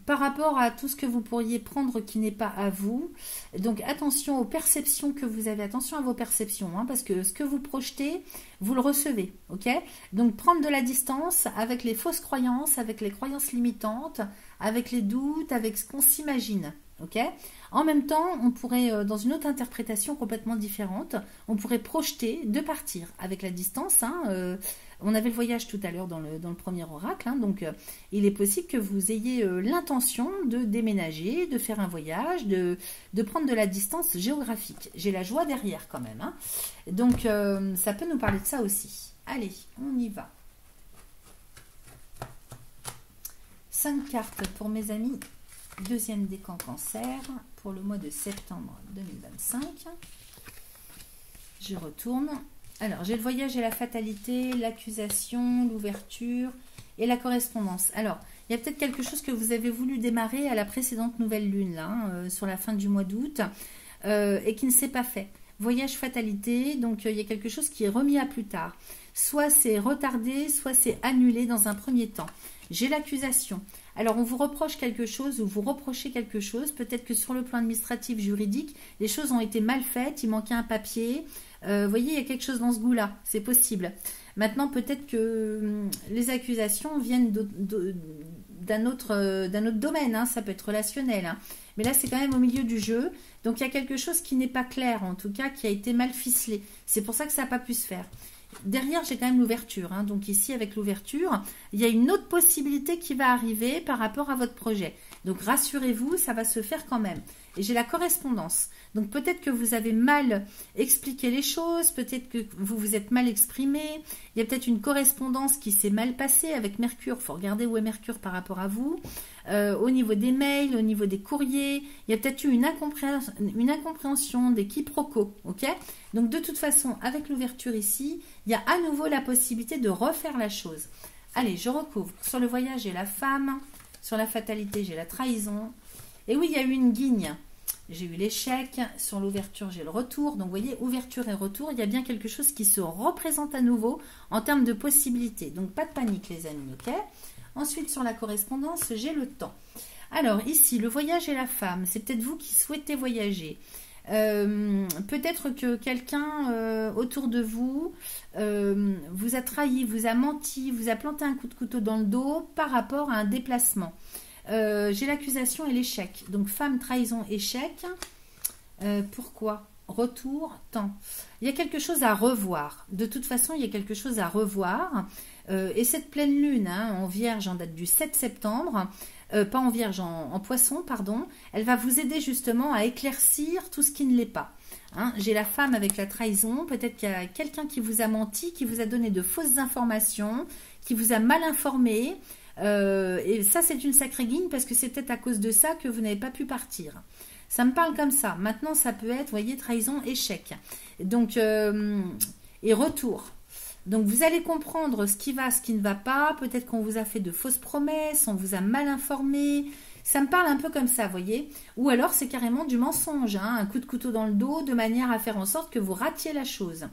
par rapport à tout ce que vous pourriez prendre qui n'est pas à vous. Donc attention aux perceptions que vous avez, attention à vos perceptions, hein, parce que ce que vous projetez, vous le recevez, ok? Donc prendre de la distance avec les fausses croyances, avec les croyances limitantes, avec les doutes, avec ce qu'on s'imagine, ok? En même temps, on pourrait, dans une autre interprétation complètement différente, on pourrait projeter de partir avec la distance, hein, on avait le voyage tout à l'heure dans le premier oracle, hein, donc il est possible que vous ayez l'intention de déménager, de faire un voyage, de prendre de la distance géographique. J'ai la joie derrière quand même, hein. Donc ça peut nous parler de ça aussi. Allez, on y va. 5 cartes pour mes amis. Deuxième décan cancer pour le mois de septembre 2025. Je retourne. Alors, j'ai le voyage et la fatalité, l'accusation, l'ouverture et la correspondance. Alors, il y a peut-être quelque chose que vous avez voulu démarrer à la précédente nouvelle lune, là, hein, sur la fin du mois d'août, et qui ne s'est pas fait. Voyage fatalité, donc il y a quelque chose qui est remis à plus tard. Soit c'est retardé, soit c'est annulé dans un premier temps. J'ai l'accusation. Alors, on vous reproche quelque chose ou vous reprochez quelque chose. Peut-être que sur le plan administratif, juridique, les choses ont été mal faites, il manquait un papier. Vous voyez, il y a quelque chose dans ce goût-là, c'est possible. Maintenant, peut-être que les accusations viennent d'un autre domaine, hein, ça peut être relationnel. Hein. Mais là, c'est quand même au milieu du jeu. Donc, il y a quelque chose qui n'est pas clair, en tout cas, qui a été mal ficelé. C'est pour ça que ça n'a pas pu se faire. Derrière, j'ai quand même l'ouverture. Hein. Donc ici, avec l'ouverture, il y a une autre possibilité qui va arriver par rapport à votre projet. Donc, rassurez-vous, ça va se faire quand même. Et j'ai la correspondance. Donc, peut-être que vous avez mal expliqué les choses. Peut-être que vous vous êtes mal exprimé. Il y a peut-être une correspondance qui s'est mal passée avec Mercure. Il faut regarder où est Mercure par rapport à vous. Au niveau des mails, au niveau des courriers. Il y a peut-être eu une incompréhension, des quiproquos. Ok ? Donc, de toute façon, avec l'ouverture ici, il y a à nouveau la possibilité de refaire la chose. Allez, je recouvre. Sur le voyage, j'ai la femme. Sur la fatalité, j'ai la trahison. Et oui, il y a eu une guigne. J'ai eu l'échec. Sur l'ouverture, j'ai le retour. Donc, vous voyez, ouverture et retour, il y a bien quelque chose qui se représente à nouveau en termes de possibilités. Donc, pas de panique, les amis, ok ? Ensuite, sur la correspondance, j'ai le temps. Alors, ici, le voyage et la femme. C'est peut-être vous qui souhaitez voyager. Peut-être que quelqu'un autour de vous vous a trahi, vous a menti, vous a planté un coup de couteau dans le dos par rapport à un déplacement. J'ai l'accusation et l'échec. Donc, femme, trahison, échec. Pourquoi ? Retour, temps. Il y a quelque chose à revoir. De toute façon, il y a quelque chose à revoir. Et cette pleine lune, hein, en Vierge, en date du 7 septembre, pas en Vierge, en Poisson, pardon, elle va vous aider justement à éclaircir tout ce qui ne l'est pas. Hein, j'ai la femme avec la trahison. Peut-être qu'il y a quelqu'un qui vous a menti, qui vous a donné de fausses informations, qui vous a mal informé. Et ça, c'est une sacrée guigne parce que c'est peut-être à cause de ça que vous n'avez pas pu partir. Ça me parle comme ça. Maintenant, ça peut être, vous voyez, trahison, échec. Donc, et retour. Donc, vous allez comprendre ce qui va, ce qui ne va pas. Peut-être qu'on vous a fait de fausses promesses, on vous a mal informé. Ça me parle un peu comme ça, vous voyez. Ou alors, c'est carrément du mensonge, hein, un coup de couteau dans le dos, de manière à faire en sorte que vous ratiez la chose.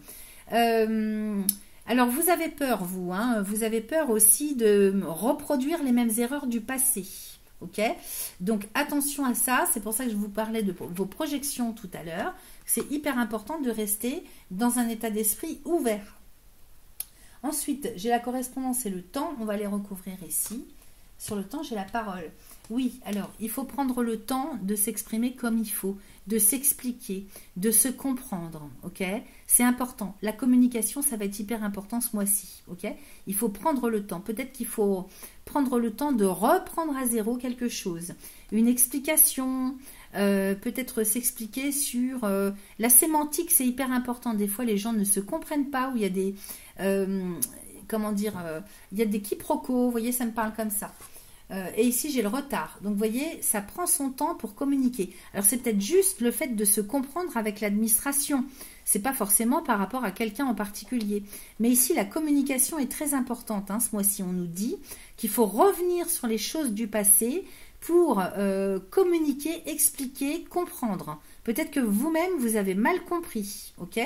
Alors, vous avez peur, vous. Hein, vous avez peur aussi de reproduire les mêmes erreurs du passé. Ok, donc attention à ça, c'est pour ça que je vous parlais de vos projections tout à l'heure. C'est hyper important de rester dans un état d'esprit ouvert. Ensuite, j'ai la correspondance et le temps, on va les recouvrir ici. Sur le temps, j'ai la parole. Oui, alors, il faut prendre le temps de s'exprimer comme il faut, de s'expliquer, de se comprendre, ok ? C'est important. La communication, ça va être hyper important ce mois-ci, ok ? Il faut prendre le temps. Peut-être qu'il faut prendre le temps de reprendre à zéro quelque chose. Une explication, peut-être s'expliquer sur... la sémantique, c'est hyper important. Des fois, les gens ne se comprennent pas, où il y a des... il y a des quiproquos, vous voyez, ça me parle comme ça. Et ici, j'ai le retard. Donc, vous voyez, ça prend son temps pour communiquer. Alors, c'est peut-être juste le fait de se comprendre avec l'administration. C'est pas forcément par rapport à quelqu'un en particulier. Mais ici, la communication est très importante. Hein, ce mois-ci, on nous dit qu'il faut revenir sur les choses du passé pour communiquer, expliquer, comprendre. Peut-être que vous-même, vous avez mal compris. Ok ?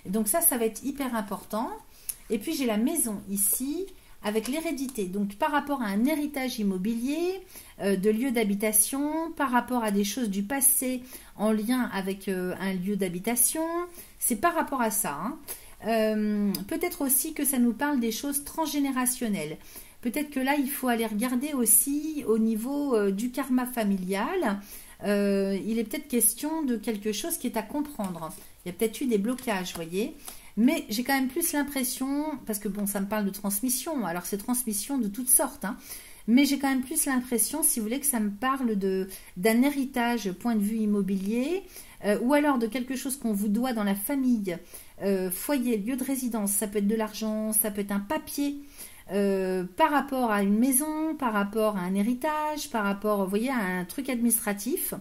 Donc, ça va être hyper important. Et puis, j'ai la maison ici, avec l'hérédité. Donc, par rapport à un héritage immobilier, de lieu d'habitation, par rapport à des choses du passé en lien avec un lieu d'habitation, c'est par rapport à ça. Hein. Peut-être aussi que ça nous parle des choses transgénérationnelles. Peut-être que là, il faut aller regarder aussi au niveau du karma familial. Il est peut-être question de quelque chose qui est à comprendre. Il y a peut-être eu des blocages, vous voyez. Mais j'ai quand même plus l'impression, parce que bon, ça me parle de transmission, alors c'est transmission de toutes sortes, hein, mais j'ai quand même plus l'impression, si vous voulez, que ça me parle d'un héritage point de vue immobilier, ou alors de quelque chose qu'on vous doit dans la famille, foyer, lieu de résidence, ça peut être de l'argent, ça peut être un papier, par rapport à une maison, par rapport à un héritage, par rapport, vous voyez, à un truc administratif.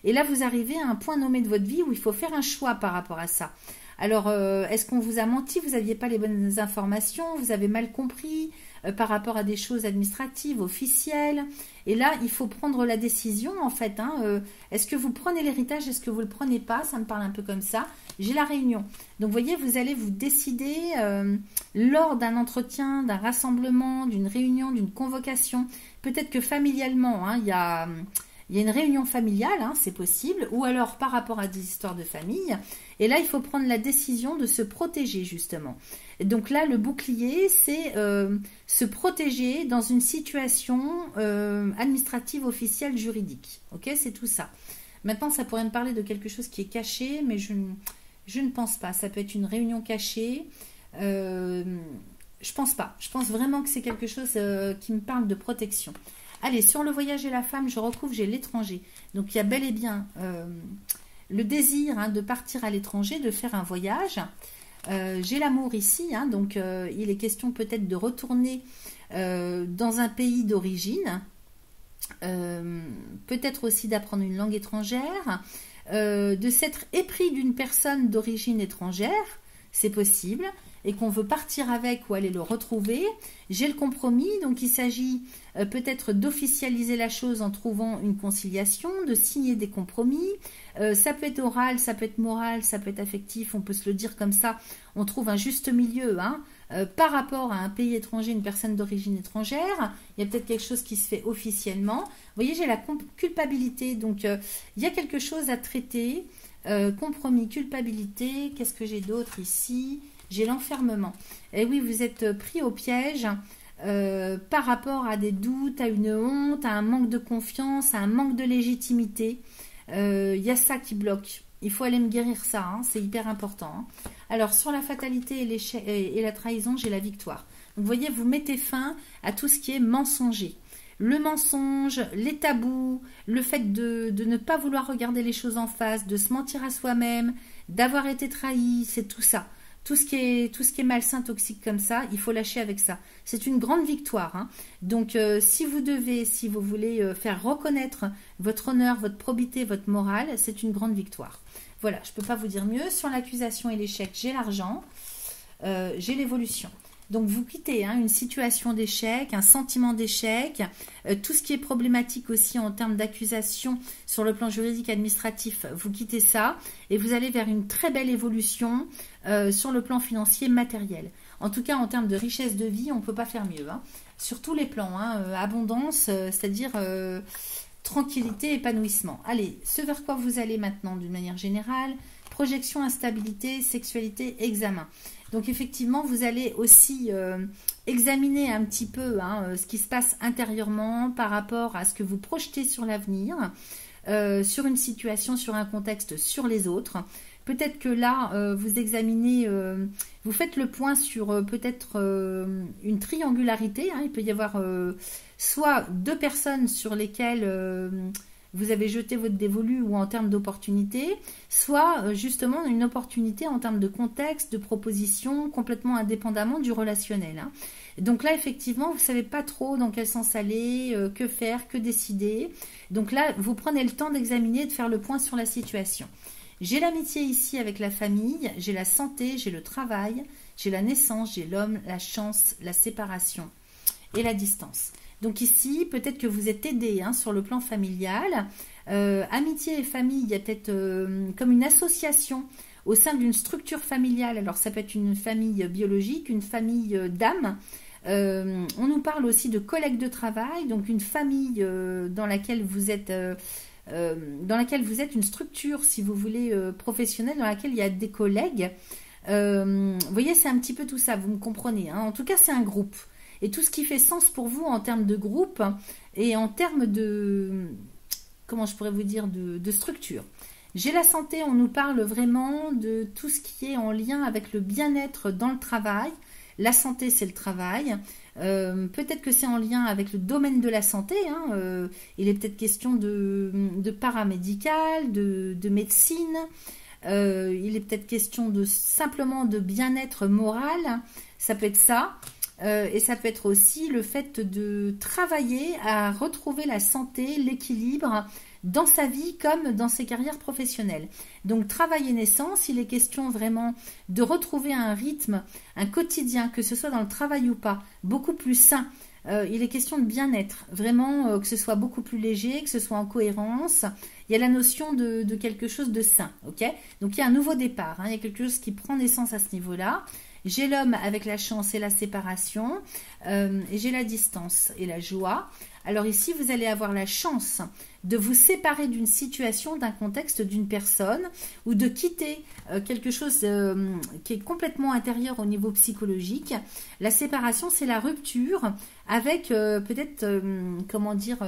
Et là, vous arrivez à un point nommé de votre vie où il faut faire un choix par rapport à ça. Alors, est-ce qu'on vous a menti? Vous n'aviez pas les bonnes informations? Vous avez mal compris par rapport à des choses administratives, officielles? Et là, il faut prendre la décision, en fait. Hein, est-ce que vous prenez l'héritage? Est-ce que vous ne le prenez pas? Ça me parle un peu comme ça. J'ai la réunion. Donc, vous voyez, vous allez vous décider lors d'un entretien, d'un rassemblement, d'une réunion, d'une convocation. Peut-être que familialement, hein, il Il y a une réunion familiale, hein, c'est possible, ou alors par rapport à des histoires de famille. Et là, il faut prendre la décision de se protéger, justement. Et donc là, le bouclier, c'est se protéger dans une situation administrative, officielle, juridique. Ok, c'est tout ça. Maintenant, ça pourrait me parler de quelque chose qui est caché, mais je ne pense pas. Ça peut être une réunion cachée. Je pense pas. Je pense vraiment que c'est quelque chose qui me parle de protection. Allez, sur le voyage et la femme, je recouvre, j'ai l'étranger. Donc, il y a bel et bien le désir, hein, de partir à l'étranger, de faire un voyage. J'ai l'amour ici, hein, donc il est question peut-être de retourner dans un pays d'origine. Peut-être aussi d'apprendre une langue étrangère. De s'être épris d'une personne d'origine étrangère. C'est possible. Et qu'on veut partir avec ou aller le retrouver. J'ai le compromis, donc il s'agit peut-être d'officialiser la chose en trouvant une conciliation, de signer des compromis. Ça peut être oral, ça peut être moral, ça peut être affectif, on peut se le dire comme ça. On trouve un juste milieu, hein, par rapport à un pays étranger, une personne d'origine étrangère. Il y a peut-être quelque chose qui se fait officiellement. Vous voyez, j'ai la culpabilité, donc il y a quelque chose à traiter. Compromis, culpabilité, qu'est-ce que j'ai d'autre ici ? J'ai l'enfermement. Et oui, vous êtes pris au piège par rapport à des doutes, à une honte, à un manque de confiance, à un manque de légitimité. Il y a ça qui bloque. Il faut aller me guérir ça, hein, c'est hyper important. Hein. Alors, sur la fatalité et la trahison, j'ai la victoire. Donc, vous voyez, vous mettez fin à tout ce qui est mensonger. Le mensonge, les tabous, le fait de ne pas vouloir regarder les choses en face, de se mentir à soi-même, d'avoir été trahi, c'est tout ça. Tout ce qui est malsain, toxique comme ça, il faut lâcher avec ça. C'est une grande victoire. Hein. Donc, si vous voulez faire reconnaître votre honneur, votre probité, votre morale, c'est une grande victoire. Voilà, je ne peux pas vous dire mieux. Sur l'accusation et l'échec, j'ai l'argent, j'ai l'évolution. Donc, vous quittez une situation d'échec, un sentiment d'échec, tout ce qui est problématique aussi en termes d'accusation sur le plan juridique administratif, vous quittez ça et vous allez vers une très belle évolution sur le plan financier matériel. En tout cas, en termes de richesse de vie, on ne peut pas faire mieux. Hein. Sur tous les plans, abondance, c'est-à-dire tranquillité, épanouissement. Allez, ce vers quoi vous allez maintenant d'une manière générale, projection, instabilité, sexualité, examen. Donc effectivement, vous allez aussi examiner un petit peu ce qui se passe intérieurement par rapport à ce que vous projetez sur l'avenir, sur une situation, sur un contexte, sur les autres. Peut-être que là, vous examinez, vous faites le point sur peut-être une triangularité. Hein, il peut y avoir soit deux personnes sur lesquelles vous avez jeté votre dévolu ou en termes d'opportunité, soit justement une opportunité en termes de contexte, de proposition, complètement indépendamment du relationnel. Hein. Donc là, effectivement, vous ne savez pas trop dans quel sens aller, que faire, que décider. Donc là, vous prenez le temps d'examiner, de faire le point sur la situation. J'ai l'amitié ici avec la famille, j'ai la santé, j'ai le travail, j'ai la naissance, j'ai l'homme, la chance, la séparation et la distance. Donc ici, peut-être que vous êtes aidé sur le plan familial. Amitié et famille, il y a peut-être comme une association au sein d'une structure familiale. Alors ça peut être une famille biologique, une famille d'âme. On nous parle aussi de collègues de travail, donc une famille dans laquelle vous êtes une structure, si vous voulez, professionnelle, dans laquelle il y a des collègues. Vous voyez, c'est un petit peu tout ça, vous me comprenez. Hein. En tout cas, c'est un groupe. Et tout ce qui fait sens pour vous en termes de groupe et en termes de, comment je pourrais vous dire, de structure. J'ai la santé, on nous parle vraiment de tout ce qui est en lien avec le bien-être dans le travail. La santé, c'est le travail. Peut-être que c'est en lien avec le domaine de la santé. Hein. Il est peut-être question de paramédical, de médecine. Il est peut-être question simplement de bien-être moral. Ça peut être ça. Et ça peut être aussi le fait de travailler à retrouver la santé, l'équilibre dans sa vie comme dans ses carrières professionnelles. Donc travail et naissance, il est question vraiment de retrouver un rythme, un quotidien, que ce soit dans le travail ou pas, beaucoup plus sain. Il est question de bien-être, vraiment que ce soit beaucoup plus léger, que ce soit en cohérence. Il y a la notion de quelque chose de sain, ok ? Donc il y a un nouveau départ, il y a quelque chose qui prend naissance à ce niveau-là. J'ai l'homme avec la chance et la séparation, et j'ai la distance et la joie. Alors ici, vous allez avoir la chance de vous séparer d'une situation, d'un contexte, d'une personne, ou de quitter quelque chose qui est complètement intérieur au niveau psychologique. La séparation, c'est la rupture avec peut-être, comment dire,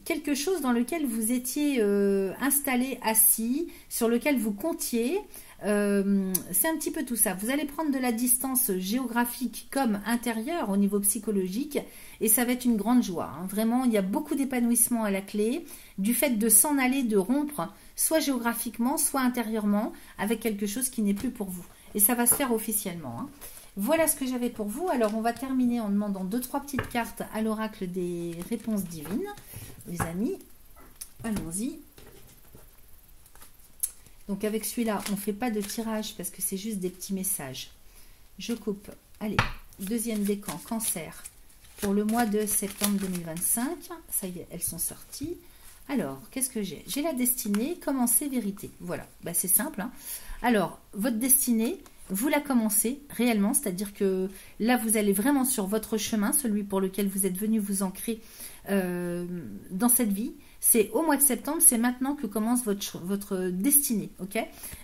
quelque chose dans lequel vous étiez installé, assis, sur lequel vous comptiez. C'est un petit peu tout ça. Vous allez prendre de la distance géographique comme intérieure au niveau psychologique et ça va être une grande joie. Hein. Vraiment, il y a beaucoup d'épanouissement à la clé du fait de s'en aller, de rompre, soit géographiquement, soit intérieurement, avec quelque chose qui n'est plus pour vous. Et ça va se faire officiellement. Hein. Voilà ce que j'avais pour vous. Alors, on va terminer en demandant 2-3 petites cartes à l'oracle des réponses divines. Les amis, allons-y. Donc avec celui-là, on ne fait pas de tirage parce que c'est juste des petits messages. Je coupe. Allez, deuxième décan, cancer, pour le mois de septembre 2025. Ça y est, elles sont sorties. Alors, qu'est-ce que j'ai? J'ai la destinée, commencer, vérité. Voilà, bah, c'est simple. Hein. Alors, votre destinée, vous la commencez réellement, c'est-à-dire que là, vous allez vraiment sur votre chemin, celui pour lequel vous êtes venu vous ancrer dans cette vie. C'est au mois de septembre, c'est maintenant que commence votre destinée, ok?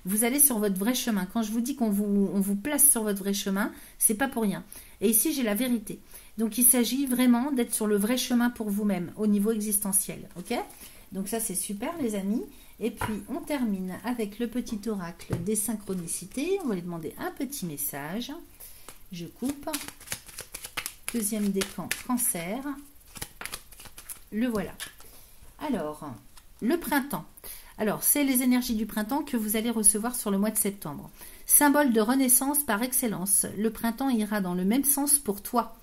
Vous allez sur votre vrai chemin. Quand je vous dis on vous place sur votre vrai chemin, c'est pas pour rien. Et ici, j'ai la vérité. Donc, il s'agit vraiment d'être sur le vrai chemin pour vous-même, au niveau existentiel, ok? Donc, ça, c'est super, les amis. Et puis, on termine avec le petit oracle des synchronicités. On va lui demander un petit message. Je coupe. Deuxième décan, cancer. Le voilà. Alors, le printemps. Alors, c'est les énergies du printemps que vous allez recevoir sur le mois de septembre. Symbole de renaissance par excellence. Le printemps ira dans le même sens pour toi.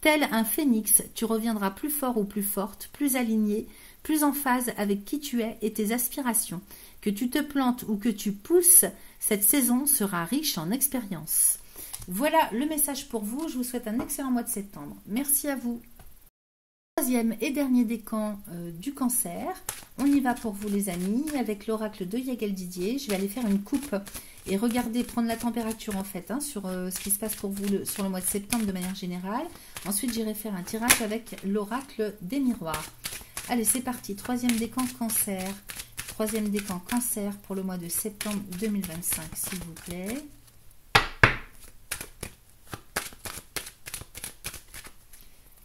Tel un phénix, tu reviendras plus fort ou plus forte, plus aligné, plus en phase avec qui tu es et tes aspirations. Que tu te plantes ou que tu pousses, cette saison sera riche en expériences. Voilà le message pour vous. Je vous souhaite un excellent mois de septembre. Merci à vous. Troisième et dernier décan du cancer. On y va pour vous les amis avec l'oracle de Yagel Didier. Je vais aller faire une coupe et regarder, prendre la température en fait hein, sur ce qui se passe pour vous sur le mois de septembre de manière générale. Ensuite j'irai faire un tirage avec l'oracle des miroirs. Allez c'est parti, troisième décan cancer. Troisième décan cancer pour le mois de septembre 2025 s'il vous plaît.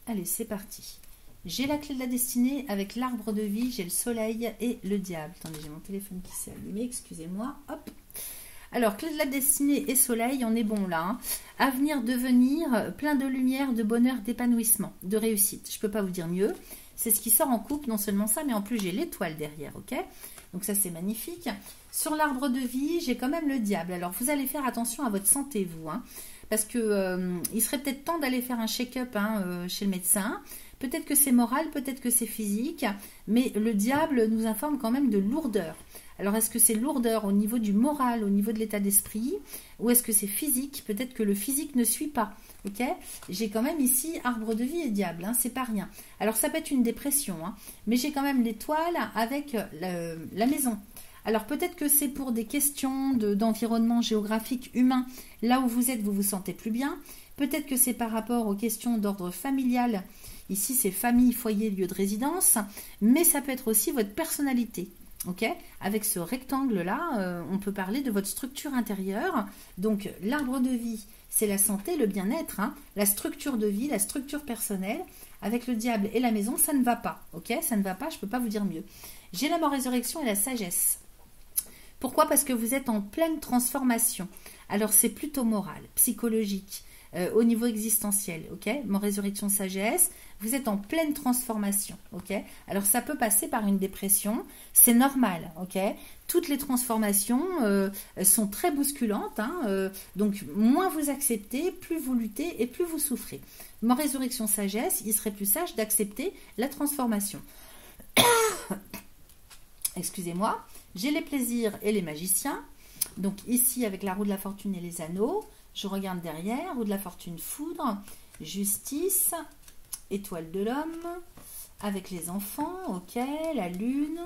Allez c'est parti. J'ai la clé de la destinée avec l'arbre de vie, j'ai le soleil et le diable. Attendez, j'ai mon téléphone qui s'est allumé, excusez-moi. Hop. Alors, clé de la destinée et soleil, on est bon là. Hein. Avenir, devenir, plein de lumière, de bonheur, d'épanouissement, de réussite. Je ne peux pas vous dire mieux. C'est ce qui sort en coupe, non seulement ça, mais en plus j'ai l'étoile derrière, ok? Donc ça, c'est magnifique. Sur l'arbre de vie, j'ai quand même le diable. Alors, vous allez faire attention à votre santé, vous. Hein, parce que il serait peut-être temps d'aller faire un check-up hein, chez le médecin. Peut-être que c'est moral, peut-être que c'est physique, mais le diable nous informe quand même de lourdeur. Alors, est-ce que c'est lourdeur au niveau du moral, au niveau de l'état d'esprit, ou est-ce que c'est physique? Peut-être que le physique ne suit pas, ok? J'ai quand même ici arbre de vie et diable, hein, c'est pas rien. Alors, ça peut être une dépression, hein, mais j'ai quand même l'étoile avec la maison. Alors, peut-être que c'est pour des questions d'environnement géographique humain. Là où vous êtes, vous vous sentez plus bien. Peut-être que c'est par rapport aux questions d'ordre familial. Ici, c'est famille, foyer, lieu de résidence. Mais ça peut être aussi votre personnalité. Ok, avec ce rectangle-là, on peut parler de votre structure intérieure. Donc, l'arbre de vie, c'est la santé, le bien-être. Hein. La structure de vie, la structure personnelle. Avec le diable et la maison, ça ne va pas. Ok, ça ne va pas, je ne peux pas vous dire mieux. J'ai la mort-résurrection et la sagesse. Pourquoi? Parce que vous êtes en pleine transformation. Alors, c'est plutôt moral, psychologique, au niveau existentiel. Ok, mort-résurrection, sagesse. Vous êtes en pleine transformation, ok? Alors, ça peut passer par une dépression, c'est normal, ok? Toutes les transformations sont très bousculantes, hein, donc moins vous acceptez, plus vous luttez et plus vous souffrez. Mort, résurrection, sagesse, il serait plus sage d'accepter la transformation. Excusez-moi, j'ai les plaisirs et les magiciens. Donc ici, avec la roue de la fortune et les anneaux, je regarde derrière, roue de la fortune, foudre, justice... Étoile de l'homme, avec les enfants, ok, la lune.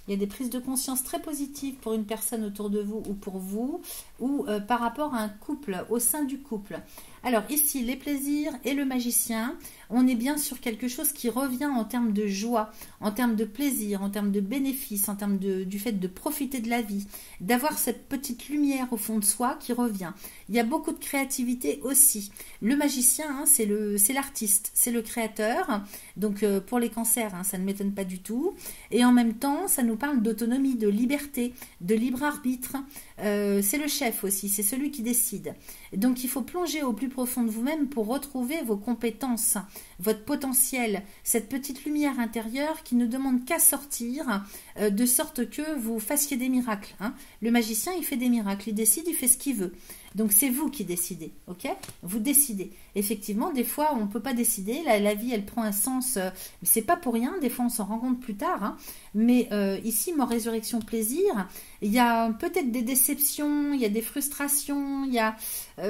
Il y a des prises de conscience très positives pour une personne autour de vous ou pour vous, ou par rapport à un couple, au sein du couple. Alors ici, les plaisirs et le magicien, on est bien sur quelque chose qui revient en termes de joie, en termes de plaisir, en termes de bénéfices, en termes du fait de profiter de la vie, d'avoir cette petite lumière au fond de soi qui revient. Il y a beaucoup de créativité aussi. Le magicien, hein, c'est l'artiste, c'est le créateur. Donc pour les cancers, hein, ça ne m'étonne pas du tout. Et en même temps, ça nous parle d'autonomie, de liberté, de libre arbitre. C'est le chef aussi, c'est celui qui décide. Donc il faut plonger au plus profond de vous-même pour retrouver vos compétences, votre potentiel, cette petite lumière intérieure qui ne demande qu'à sortir, de sorte que vous fassiez des miracles. Hein. Le magicien, il fait des miracles, il décide, il fait ce qu'il veut. Donc c'est vous qui décidez, ok? Vous décidez. Effectivement, des fois, on ne peut pas décider. La vie, elle prend un sens. C'est pas pour rien. Des fois, on s'en rend compte plus tard. Hein. Mais ici, mort, résurrection, plaisir. Il y a peut-être des déceptions, il y a des frustrations. Il y a,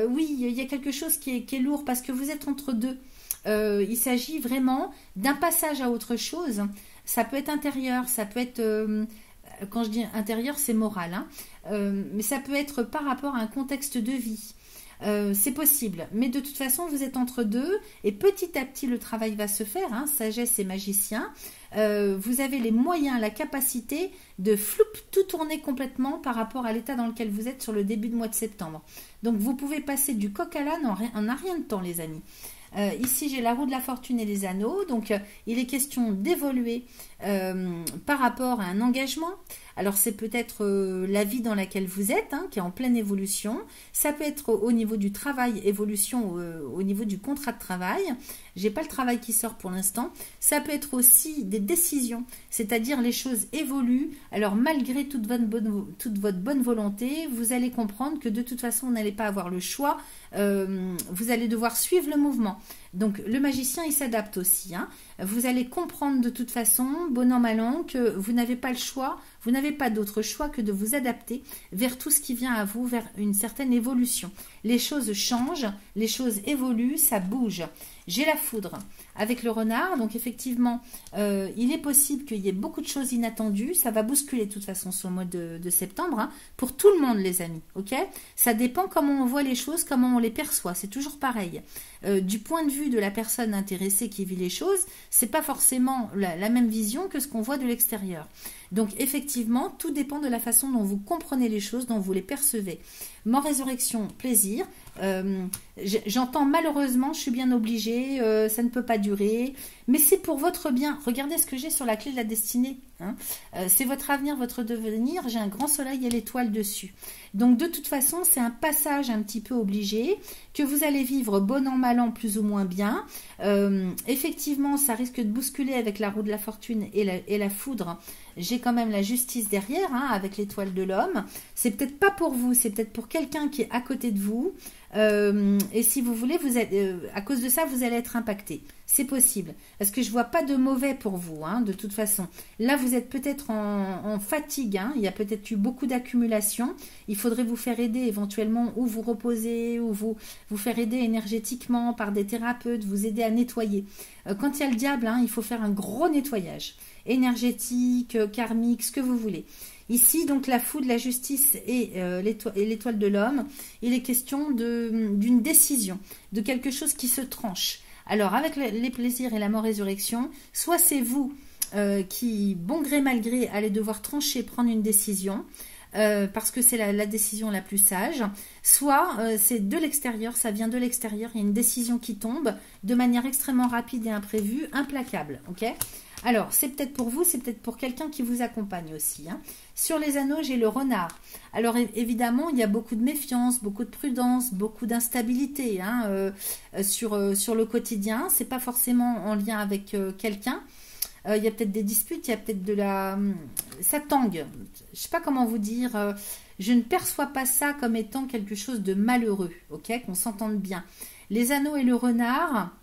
oui, il y a quelque chose qui est lourd parce que vous êtes entre deux. Il s'agit vraiment d'un passage à autre chose. Ça peut être intérieur, ça peut être... quand je dis intérieur, c'est moral, hein. Mais ça peut être par rapport à un contexte de vie. C'est possible, mais de toute façon, vous êtes entre deux et petit à petit, le travail va se faire, hein, sagesse et magicien. Vous avez les moyens, la capacité de tout tourner complètement par rapport à l'état dans lequel vous êtes sur le début de mois de septembre. Donc, vous pouvez passer du coq à l'âne en un rien de temps, les amis. Ici, j'ai la roue de la fortune et les anneaux. Donc, il est question d'évoluer par rapport à un engagement. Alors, c'est peut-être la vie dans laquelle vous êtes, hein, qui est en pleine évolution. Ça peut être au niveau du travail, évolution au niveau du contrat de travail. J'ai pas le travail qui sort pour l'instant. Ça peut être aussi des décisions, c'est-à-dire les choses évoluent. Alors, malgré toute votre bonne volonté, vous allez comprendre que de toute façon, vous n'allez pas avoir le choix. Vous allez devoir suivre le mouvement. Donc, le magicien, il s'adapte aussi. Hein. Vous allez comprendre de toute façon, bon an, mal an, que vous n'avez pas le choix, vous n'avez pas d'autre choix que de vous adapter vers tout ce qui vient à vous, vers une certaine évolution. Les choses changent, les choses évoluent, ça bouge. J'ai la foudre avec le renard, donc effectivement, il est possible qu'il y ait beaucoup de choses inattendues. Ça va bousculer de toute façon sur le mois de septembre, hein, pour tout le monde, les amis. Ok, ça dépend comment on voit les choses, comment on les perçoit. C'est toujours pareil. Du point de vue de la personne intéressée qui vit les choses, c'est pas forcément la même vision que ce qu'on voit de l'extérieur. Donc effectivement, tout dépend de la façon dont vous comprenez les choses, dont vous les percevez. Mort, résurrection, plaisir. J'entends malheureusement, je suis bien obligée, ça ne peut pas durer, mais c'est pour votre bien. Regardez ce que j'ai sur la clé de la destinée. Hein. C'est votre avenir, votre devenir. J'ai un grand soleil et l'étoile dessus. Donc de toute façon, c'est un passage un petit peu obligé que vous allez vivre bon an, mal an, plus ou moins bien. Effectivement, ça risque de bousculer avec la roue de la fortune et la foudre. J'ai quand même la justice derrière, hein, avec l'étoile de l'homme. C'est peut-être pas pour vous, c'est peut-être pour quelqu'un qui est à côté de vous. Et si vous voulez, vous êtes, à cause de ça, vous allez être impacté. C'est possible. Parce que je vois pas de mauvais pour vous, hein, de toute façon. Là, vous êtes peut-être en fatigue. Hein, il y a peut-être eu beaucoup d'accumulation. Il faudrait vous faire aider éventuellement, ou vous reposer, ou vous faire aider énergétiquement par des thérapeutes, vous aider à nettoyer. Quand il y a le diable, hein, il faut faire un gros nettoyage. Énergétique, karmique, ce que vous voulez. Ici, donc, la foudre, la justice et l'étoile de l'homme, il est question d'une décision, de quelque chose qui se tranche. Alors, avec les plaisirs et la mort-résurrection, soit c'est vous qui, bon gré mal gré, allez devoir trancher, prendre une décision, parce que c'est la décision la plus sage, soit c'est de l'extérieur, ça vient de l'extérieur, il y a une décision qui tombe de manière extrêmement rapide et imprévue, implacable, ok ? Alors, c'est peut-être pour vous, c'est peut-être pour quelqu'un qui vous accompagne aussi. Hein. Sur les anneaux, j'ai le renard. Alors, évidemment, il y a beaucoup de méfiance, beaucoup de prudence, beaucoup d'instabilité, hein, sur le quotidien. C'est pas forcément en lien avec quelqu'un. Il y a peut-être des disputes, il y a peut-être de la... ça tangue. Je sais pas comment vous dire. Je ne perçois pas ça comme étant quelque chose de malheureux, ok, qu'on s'entende bien. Les anneaux et le renard,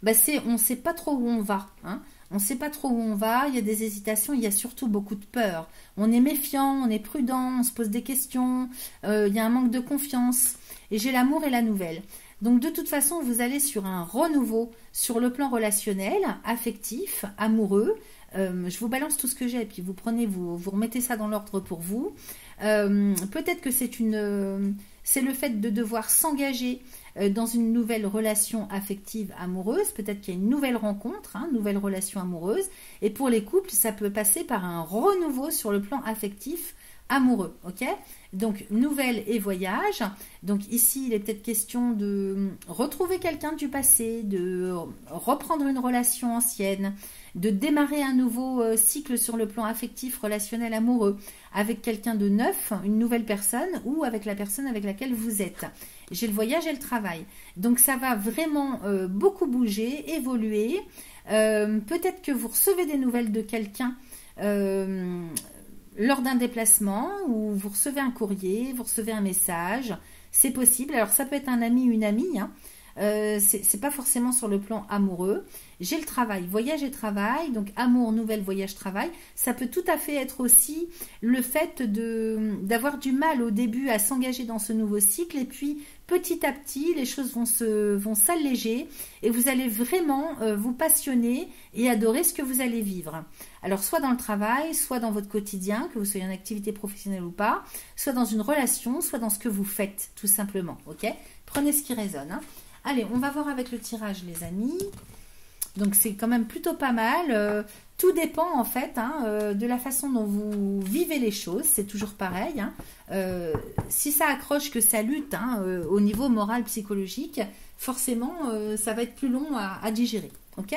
bah on ne sait pas trop où on va, hein. On ne sait pas trop où on va, il y a des hésitations, il y a surtout beaucoup de peur. On est méfiant, on est prudent, on se pose des questions, il y a un manque de confiance. Et j'ai l'amour et la nouvelle. Donc de toute façon, vous allez sur un renouveau sur le plan relationnel, affectif, amoureux. Je vous balance tout ce que j'ai, et puis vous prenez, vous remettez ça dans l'ordre pour vous. Peut-être que c'est le fait de devoir s'engager dans une nouvelle relation affective amoureuse. Peut-être qu'il y a une nouvelle rencontre, hein, nouvelle relation amoureuse. Et pour les couples, ça peut passer par un renouveau sur le plan affectif amoureux, ok? Donc, nouvelle et voyage. Donc, ici, il est peut-être question de retrouver quelqu'un du passé, de reprendre une relation ancienne, de démarrer un nouveau cycle sur le plan affectif, relationnel, amoureux, avec quelqu'un de neuf, une nouvelle personne, ou avec la personne avec laquelle vous êtes. J'ai le voyage et le travail. Donc, ça va vraiment beaucoup bouger, évoluer. Peut-être que vous recevez des nouvelles de quelqu'un lors d'un déplacement, ou vous recevez un courrier, vous recevez un message, c'est possible. Alors ça peut être un ami, une amie, hein. C'est pas forcément sur le plan amoureux. J'ai le travail, voyage et travail, donc amour, nouvelle, voyage, travail. Ça peut tout à fait être aussi le fait d'avoir du mal au début à s'engager dans ce nouveau cycle, et puis petit à petit les choses vont s'alléger et vous allez vraiment vous passionner et adorer ce que vous allez vivre. Alors soit dans le travail, soit dans votre quotidien, que vous soyez en activité professionnelle ou pas, soit dans une relation, soit dans ce que vous faites, tout simplement. Ok ? Prenez ce qui résonne, hein. Allez, on va voir avec le tirage, les amis. Donc, c'est quand même plutôt pas mal. Tout dépend, en fait, hein, de la façon dont vous vivez les choses. C'est toujours pareil, hein. Si ça accroche, que ça lutte, hein, au niveau moral, psychologique, forcément, ça va être plus long à digérer. Ok ?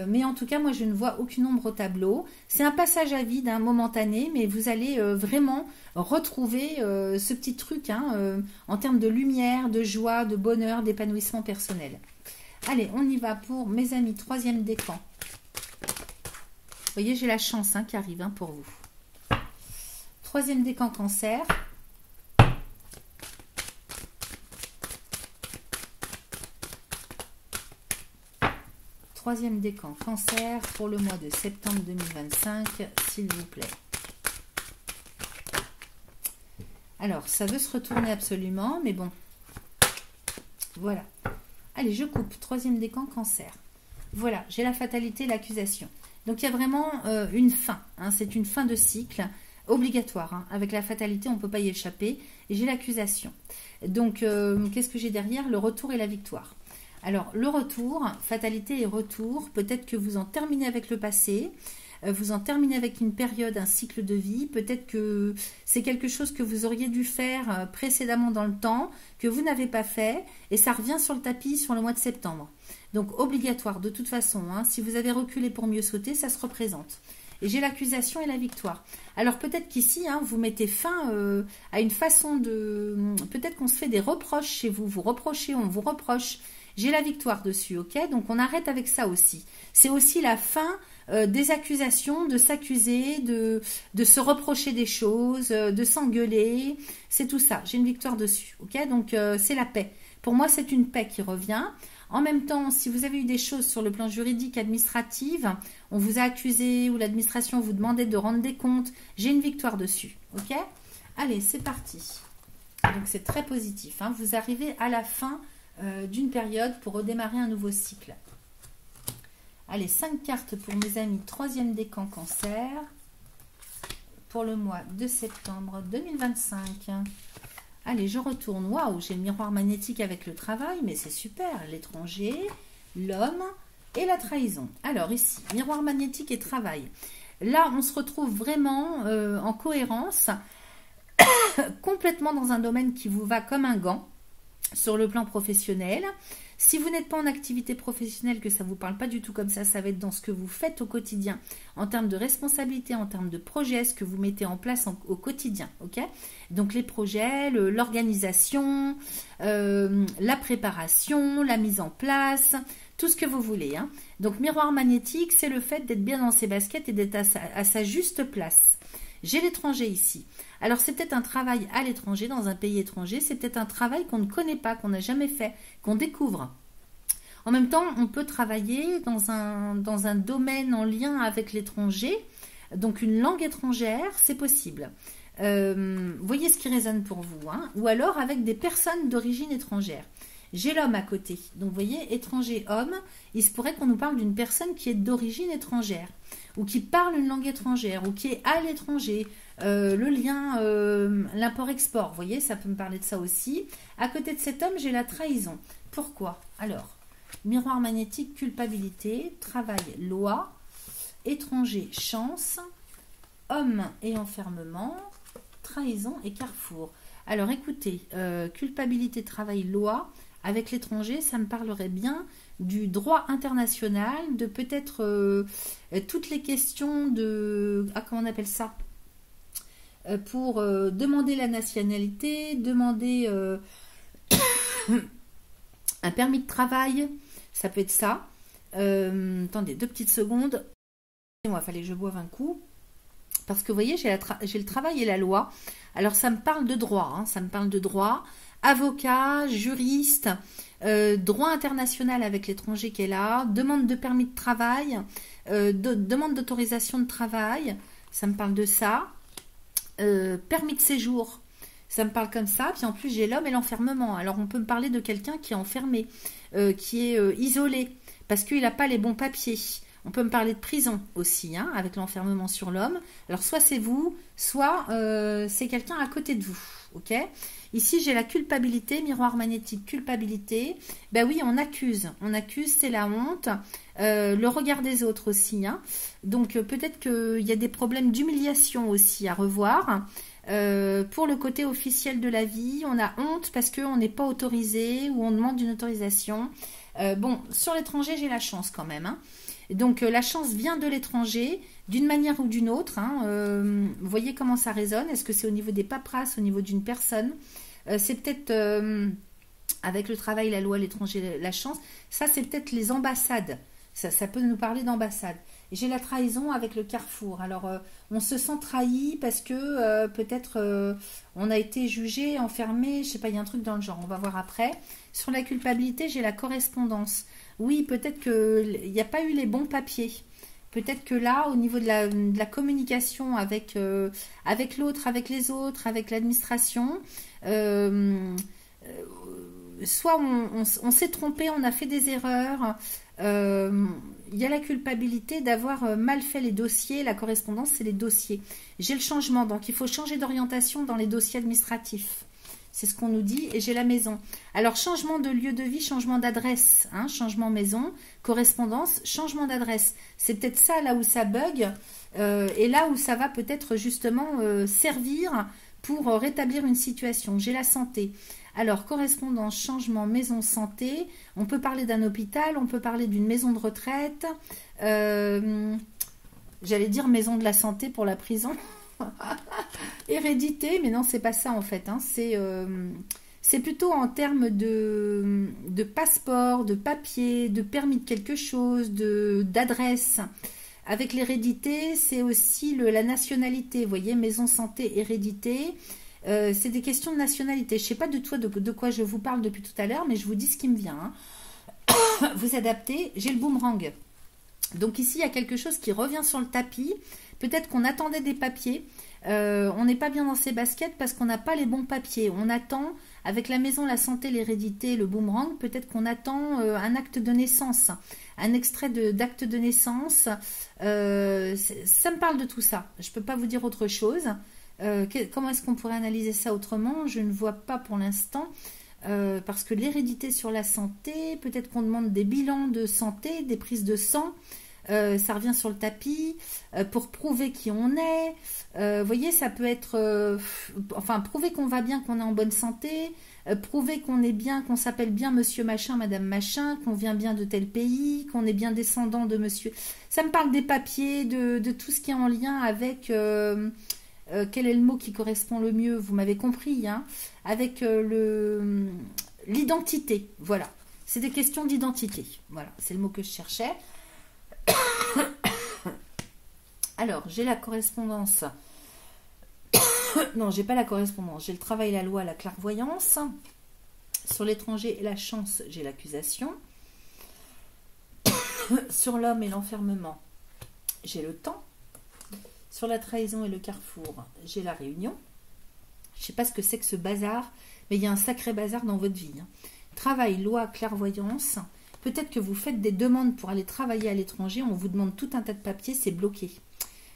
Mais en tout cas, moi, je ne vois aucune ombre au tableau. C'est un passage à vide, hein, momentané, mais vous allez vraiment retrouver ce petit truc, hein, en termes de lumière, de joie, de bonheur, d'épanouissement personnel. Allez, on y va pour mes amis, troisième décan. Vous voyez, j'ai la chance, hein, qui arrive, hein, pour vous. Troisième décan, Cancer. Troisième décan, Cancer, pour le mois de septembre 2025, s'il vous plaît. Alors, ça veut se retourner absolument, mais bon. Voilà. Allez, je coupe. Troisième décan, Cancer. Voilà, j'ai la fatalité, l'accusation. Donc, il y a vraiment une fin, hein, c'est une fin de cycle obligatoire, hein. Avec la fatalité, on ne peut pas y échapper. Et j'ai l'accusation. Donc, qu'est-ce que j'ai derrière? Le retour et la victoire. Alors, le retour, fatalité et retour, peut-être que vous en terminez avec le passé, vous en terminez avec une période, un cycle de vie, peut-être que c'est quelque chose que vous auriez dû faire précédemment dans le temps, que vous n'avez pas fait, et ça revient sur le tapis sur le mois de septembre. Donc, obligatoire de toute façon, hein, si vous avez reculé pour mieux sauter, ça se représente. Et j'ai l'accusation et la victoire. Alors peut-être qu'ici, hein, vous mettez fin à une façon de... Peut-être qu'on se fait des reproches chez vous, vous reprochez, on vous reproche. J'ai la victoire dessus, ok? Donc on arrête avec ça aussi. C'est aussi la fin des accusations, de s'accuser, de se reprocher des choses, de s'engueuler. C'est tout ça, j'ai une victoire dessus, ok? Donc c'est la paix. Pour moi, c'est une paix qui revient. En même temps, si vous avez eu des choses sur le plan juridique, administratif, on vous a accusé ou l'administration vous demandait de rendre des comptes, j'ai une victoire dessus, ok? Allez, c'est parti. Donc c'est très positif, hein. Vous arrivez à la fin d'une période pour redémarrer un nouveau cycle. Allez, 5 cartes pour mes amis, troisième décan Cancer, pour le mois de septembre 2025. Allez, je retourne. Waouh, j'ai le miroir magnétique avec le travail, mais c'est super. L'étranger, l'homme et la trahison. Alors ici, miroir magnétique et travail. Là, on se retrouve vraiment en cohérence, complètement dans un domaine qui vous va comme un gant sur le plan professionnel. Si vous n'êtes pas en activité professionnelle, que ça ne vous parle pas du tout comme ça va être dans ce que vous faites au quotidien, en termes de responsabilité, en termes de projets, ce que vous mettez en place au quotidien, ok? Donc les projets, l'organisation, la préparation, la mise en place, tout ce que vous voulez, hein. Donc miroir magnétique, c'est le fait d'être bien dans ses baskets et d'être à sa juste place. J'ai l'étranger ici. Alors c'est peut-être un travail à l'étranger, dans un pays étranger, c'est peut-être un travail qu'on ne connaît pas, qu'on n'a jamais fait, qu'on découvre. En même temps, on peut travailler dans un domaine en lien avec l'étranger, donc une langue étrangère, c'est possible. Voyez ce qui résonne pour vous, hein, ou alors avec des personnes d'origine étrangère. J'ai l'homme à côté, donc vous voyez, étranger, homme, il se pourrait qu'on nous parle d'une personne qui est d'origine étrangère, ou qui parle une langue étrangère, ou qui est à l'étranger, le lien, l'import-export. Vous voyez, ça peut me parler de ça aussi. À côté de cet homme, j'ai la trahison. Pourquoi? Alors, miroir magnétique, culpabilité, travail, loi, étranger, chance, homme et enfermement, trahison et carrefour. Alors écoutez, culpabilité, travail, loi, avec l'étranger, ça me parlerait bien du droit international, de peut-être toutes les questions de... Ah, comment on appelle ça? Pour demander la nationalité, demander un permis de travail, ça peut être ça. Attendez, 2 petites secondes. Moi, il fallait que je boive un coup. Parce que vous voyez, j'ai le travail et la loi. Alors, ça me parle de droit. Hein, ça me parle de droit. Avocat, juriste, droit international avec l'étranger qui est là, demande de permis de travail, demande d'autorisation de travail. Ça me parle de ça. Permis de séjour. Ça me parle comme ça. Puis en plus, j'ai l'homme et l'enfermement. Alors, on peut me parler de quelqu'un qui est enfermé, qui est isolé, parce qu'il n'a pas les bons papiers. On peut me parler de prison aussi, hein, avec l'enfermement sur l'homme. Alors, soit c'est vous, soit c'est quelqu'un à côté de vous. Ok? Ici, j'ai la culpabilité, miroir magnétique, culpabilité. Ben oui, on accuse. On accuse, c'est la honte. Le regard des autres aussi. Hein. Donc, peut-être qu'il y a des problèmes d'humiliation aussi à revoir. Pour le côté officiel de la vie, on a honte parce qu'on n'est pas autorisé ou on demande une autorisation. Bon, sur l'étranger, j'ai la chance quand même. Hein. Donc, la chance vient de l'étranger, d'une manière ou d'une autre. Hein. Vous voyez comment ça résonne? Est-ce que c'est au niveau des paperasses, au niveau d'une personne? C'est peut-être avec le travail, la loi, l'étranger, la chance. Ça, c'est peut-être les ambassades. Ça peut nous parler d'ambassade. Et j'ai la trahison avec le carrefour. Alors, on se sent trahi parce que peut-être on a été jugé, enfermé, je sais pas, il y a un truc dans le genre. On va voir après. Sur la culpabilité, j'ai la correspondance. Oui, peut-être qu'il n'y a pas eu les bons papiers. Peut-être que là, au niveau de la communication avec l'autre, avec les autres, avec l'administration, soit on s'est trompé, on a fait des erreurs. Il y a la culpabilité d'avoir mal fait les dossiers. La correspondance, c'est les dossiers. J'ai le changement, donc il faut changer d'orientation dans les dossiers administratifs. C'est ce qu'on nous dit. Et j'ai la maison. Alors, changement de lieu de vie, changement d'adresse. Hein, changement maison, correspondance, changement d'adresse. C'est peut-être ça là où ça bug. Et là où ça va peut-être justement servir pour rétablir une situation. J'ai la santé. Alors, correspondance, changement, maison, santé. On peut parler d'un hôpital, on peut parler d'une maison de retraite. J'allais dire maison de la santé pour la prison. Hérédité, mais non, c'est pas ça en fait. Hein. C'est plutôt en termes de passeport, de papier, de permis de quelque chose, d'adresse. Avec l'hérédité, c'est aussi la nationalité. Vous voyez, maison, santé, hérédité. C'est des questions de nationalité. Je ne sais pas du tout de quoi je vous parle depuis tout à l'heure, mais je vous dis ce qui me vient. Hein. Vous adaptez. J'ai le boomerang. Donc ici, il y a quelque chose qui revient sur le tapis. Peut-être qu'on attendait des papiers. On n'est pas bien dans ses baskets parce qu'on n'a pas les bons papiers. On attend, avec la maison, la santé, l'hérédité, le boomerang, peut-être qu'on attend un acte de naissance, un extrait d'acte de naissance. Ça me parle de tout ça. Je ne peux pas vous dire autre chose. Comment est-ce qu'on pourrait analyser ça autrement? Je ne vois pas pour l'instant. Parce que l'hérédité sur la santé, peut-être qu'on demande des bilans de santé, des prises de sang. Ça revient sur le tapis pour prouver qui on est. Vous voyez, ça peut être enfin prouver qu'on va bien, qu'on est en bonne santé, prouver qu'on est bien, qu'on s'appelle bien monsieur machin, madame machin, qu'on vient bien de tel pays, qu'on est bien descendant de monsieur. Ça me parle des papiers, de tout ce qui est en lien avec quel est le mot qui correspond le mieux, vous m'avez compris, hein, avec l'identité. Voilà, c'est des questions d'identité. Voilà, c'est le mot que je cherchais. Alors, j'ai la correspondance. Non, j'ai pas la correspondance. J'ai le travail, la loi, la clairvoyance. Sur l'étranger et la chance, j'ai l'accusation. Sur l'homme et l'enfermement, j'ai le temps. Sur la trahison et le carrefour, j'ai la réunion. Je sais pas ce que c'est que ce bazar, mais il y a un sacré bazar dans votre vie. Hein. Travail, loi, clairvoyance. Peut-être que vous faites des demandes pour aller travailler à l'étranger, on vous demande tout un tas de papiers, c'est bloqué.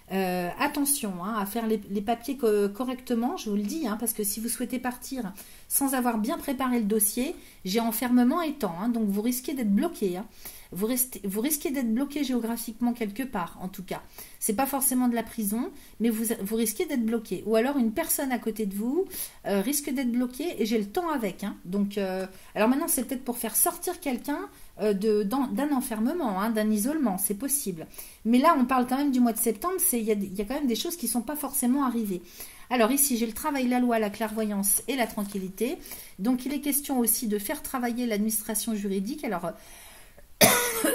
Attention à faire les papiers correctement, je vous le dis, parce que si vous souhaitez partir sans avoir bien préparé le dossier, j'ai enfermement et temps, donc vous risquez d'être bloqué. Vous risquez d'être bloqué géographiquement quelque part, en tout cas. C'est pas forcément de la prison, mais vous risquez d'être bloqué. Ou alors une personne à côté de vous risque d'être bloquée et j'ai le temps avec. Donc, alors maintenant, c'est peut-être pour faire sortir quelqu'un d'un enfermement, d'un isolement, c'est possible. Mais là, on parle quand même du mois de septembre, il y a quand même des choses qui ne sont pas forcément arrivées. Alors ici, j'ai le travail, la loi, la clairvoyance et la tranquillité. Donc, il est question aussi de faire travailler l'administration juridique. Alors,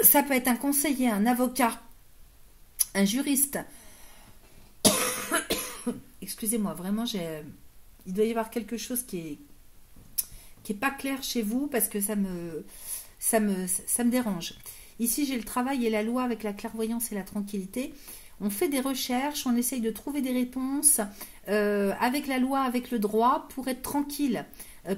ça peut être un conseiller, un avocat, un juriste. Excusez-moi, vraiment, il doit y avoir quelque chose qui est pas clair chez vous parce que ça me dérange. Ici, j'ai le travail et la loi avec la clairvoyance et la tranquillité. On fait des recherches, on essaye de trouver des réponses avec la loi, avec le droit pour être tranquille.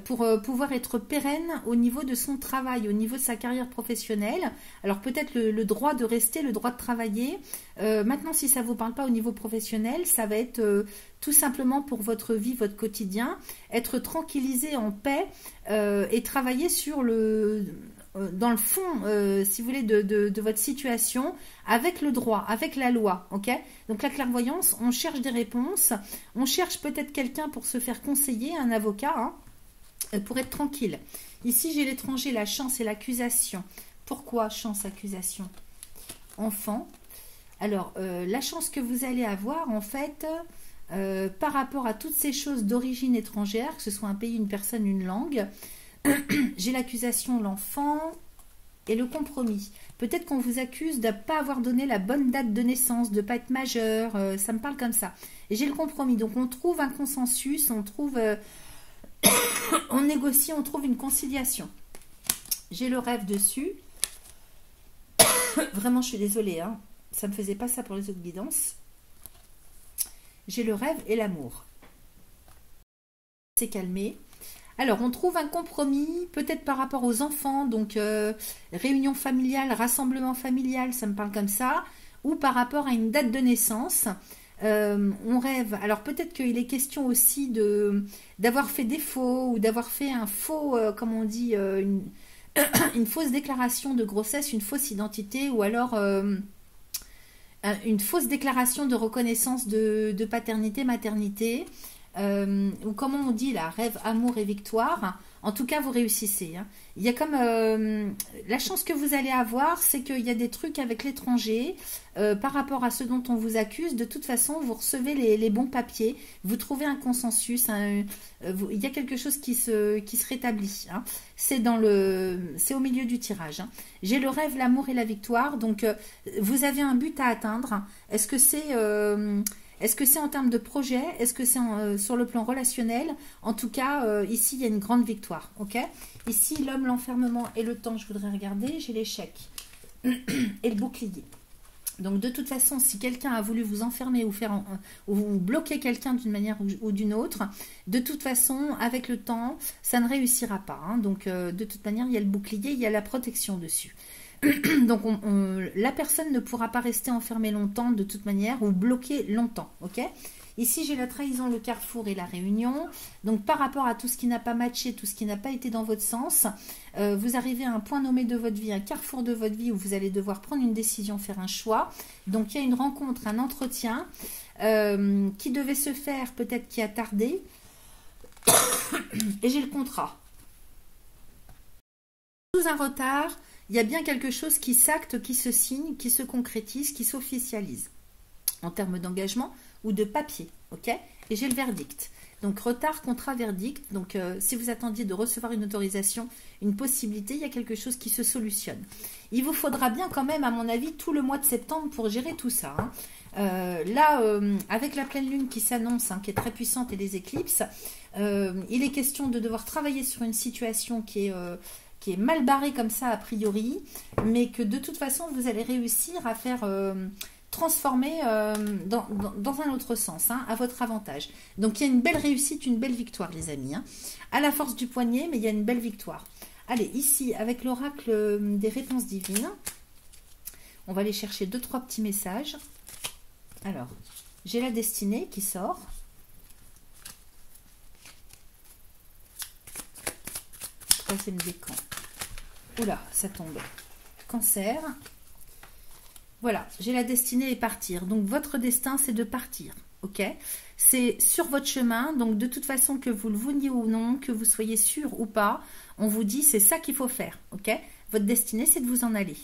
Pour pouvoir être pérenne au niveau de son travail, au niveau de sa carrière professionnelle. Alors peut-être le droit de rester, le droit de travailler. Maintenant, si ça ne vous parle pas au niveau professionnel, ça va être tout simplement pour votre vie, votre quotidien, être tranquillisé en paix et travailler sur dans le fond, si vous voulez, de votre situation, avec le droit, avec la loi, ok? Donc la clairvoyance, on cherche des réponses, on cherche peut-être quelqu'un pour se faire conseiller, un avocat, pour être tranquille. Ici, j'ai l'étranger, la chance et l'accusation. Pourquoi chance, accusation? Enfant. Alors, la chance que vous allez avoir, en fait, par rapport à toutes ces choses d'origine étrangère, que ce soit un pays, une personne, une langue, j'ai l'accusation, l'enfant et le compromis. Peut-être qu'on vous accuse de ne pas avoir donné la bonne date de naissance, de ne pas être majeur, ça me parle comme ça. Et j'ai le compromis. Donc, on trouve un consensus, on trouve... on négocie, on trouve une conciliation. J'ai le rêve dessus. Vraiment, je suis désolée. Ça ne me faisait pas ça pour les autres guidances. J'ai le rêve et l'amour. C'est calmé. Alors, on trouve un compromis, peut-être par rapport aux enfants. Donc, réunion familiale, rassemblement familial, ça me parle comme ça. Ou par rapport à une date de naissance. On rêve, alors peut-être qu'il est question aussi d'avoir fait défaut ou d'avoir fait un faux, comme on dit, une fausse déclaration de grossesse, une fausse identité ou alors une fausse déclaration de reconnaissance de paternité, maternité, ou comment on dit là, rêve, amour et victoire. En tout cas, vous réussissez. Il y a comme la chance que vous allez avoir, c'est qu'il y a des trucs avec l'étranger par rapport à ce dont on vous accuse. De toute façon, vous recevez les bons papiers, vous trouvez un consensus. Il y a quelque chose qui se rétablit. C'est au milieu du tirage. J'ai le rêve, l'amour et la victoire. Donc, vous avez un but à atteindre. Est-ce que c'est en termes de projet? Est-ce que c'est sur le plan relationnel? En tout cas, ici, il y a une grande victoire. Ok? Ici, l'homme, l'enfermement et le temps, je voudrais regarder. J'ai l'échec et le bouclier. Donc, de toute façon, si quelqu'un a voulu vous enfermer ou vous bloquer quelqu'un d'une manière ou d'une autre, de toute façon, avec le temps, ça ne réussira pas. Donc, de toute manière, il y a le bouclier, il y a la protection dessus. Donc la personne ne pourra pas rester enfermée longtemps de toute manière ou bloquée longtemps, ok? Ici j'ai la trahison, le carrefour et la réunion. Donc par rapport à tout ce qui n'a pas matché, tout ce qui n'a pas été dans votre sens, vous arrivez à un point nommé de votre vie, un carrefour de votre vie où vous allez devoir prendre une décision, faire un choix. Donc il y a une rencontre, un entretien qui devait se faire, peut-être qui a tardé. Et j'ai le contrat. Sous un retard, il y a bien quelque chose qui s'acte, qui se signe, qui se concrétise, qui s'officialise en termes d'engagement ou de papier, ok? Et j'ai le verdict. Donc retard, contrat, verdict. Donc si vous attendiez de recevoir une autorisation, une possibilité, il y a quelque chose qui se solutionne. Il vous faudra bien quand même, à mon avis, tout le mois de septembre pour gérer tout ça. Là, avec la pleine lune qui s'annonce, qui est très puissante et les éclipses, il est question de devoir travailler sur une situation qui est mal barré comme ça a priori, mais que de toute façon vous allez réussir à faire transformer dans un autre sens, à votre avantage. Donc il y a une belle réussite, une belle victoire les amis, à la force du poignet, mais il y a une belle victoire. Allez, ici avec l'oracle des réponses divines, on va aller chercher 2-3 petits messages. Alors, j'ai la destinée qui sort. Troisième décan. Oula, ça tombe. Cancer. Voilà, j'ai la destinée et partir. Donc, votre destin, c'est de partir. Ok? C'est sur votre chemin. Donc, de toute façon, que vous le vouliez ou non, que vous soyez sûr ou pas, on vous dit c'est ça qu'il faut faire. Ok? Votre destinée, c'est de vous en aller.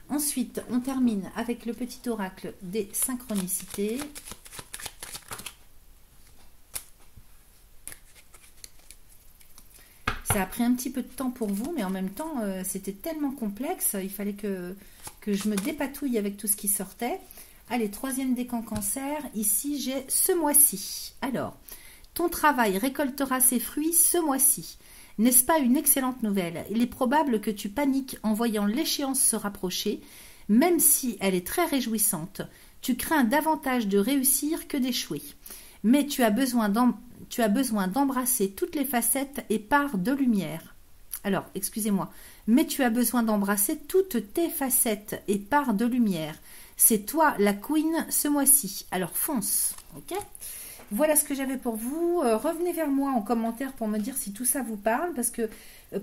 Ensuite, on termine avec le petit oracle des synchronicités. Ça a pris un petit peu de temps pour vous, mais en même temps, c'était tellement complexe, il fallait que je me dépatouille avec tout ce qui sortait. Allez, troisième décan cancer, ici j'ai ce mois-ci. Alors, ton travail récoltera ses fruits ce mois-ci. N'est-ce pas une excellente nouvelle? Il est probable que tu paniques en voyant l'échéance se rapprocher, même si elle est très réjouissante. Tu crains davantage de réussir que d'échouer. Mais tu as besoin d'embrasser toutes les facettes et parts de lumière. Alors, excusez-moi, mais tu as besoin d'embrasser toutes tes facettes et parts de lumière. C'est toi la queen ce mois-ci. Alors fonce, ok? Voilà ce que j'avais pour vous. Revenez vers moi en commentaire pour me dire si tout ça vous parle, parce que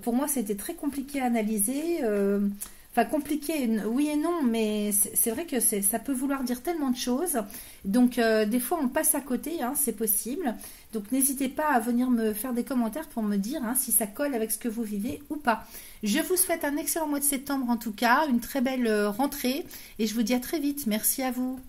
pour moi c'était très compliqué à analyser. Enfin compliqué, oui et non, mais c'est vrai que ça peut vouloir dire tellement de choses. Donc des fois on passe à côté, hein, c'est possible. Donc n'hésitez pas à venir me faire des commentaires pour me dire hein, si ça colle avec ce que vous vivez ou pas. Je vous souhaite un excellent mois de septembre en tout cas, une très belle rentrée et je vous dis à très vite. Merci à vous.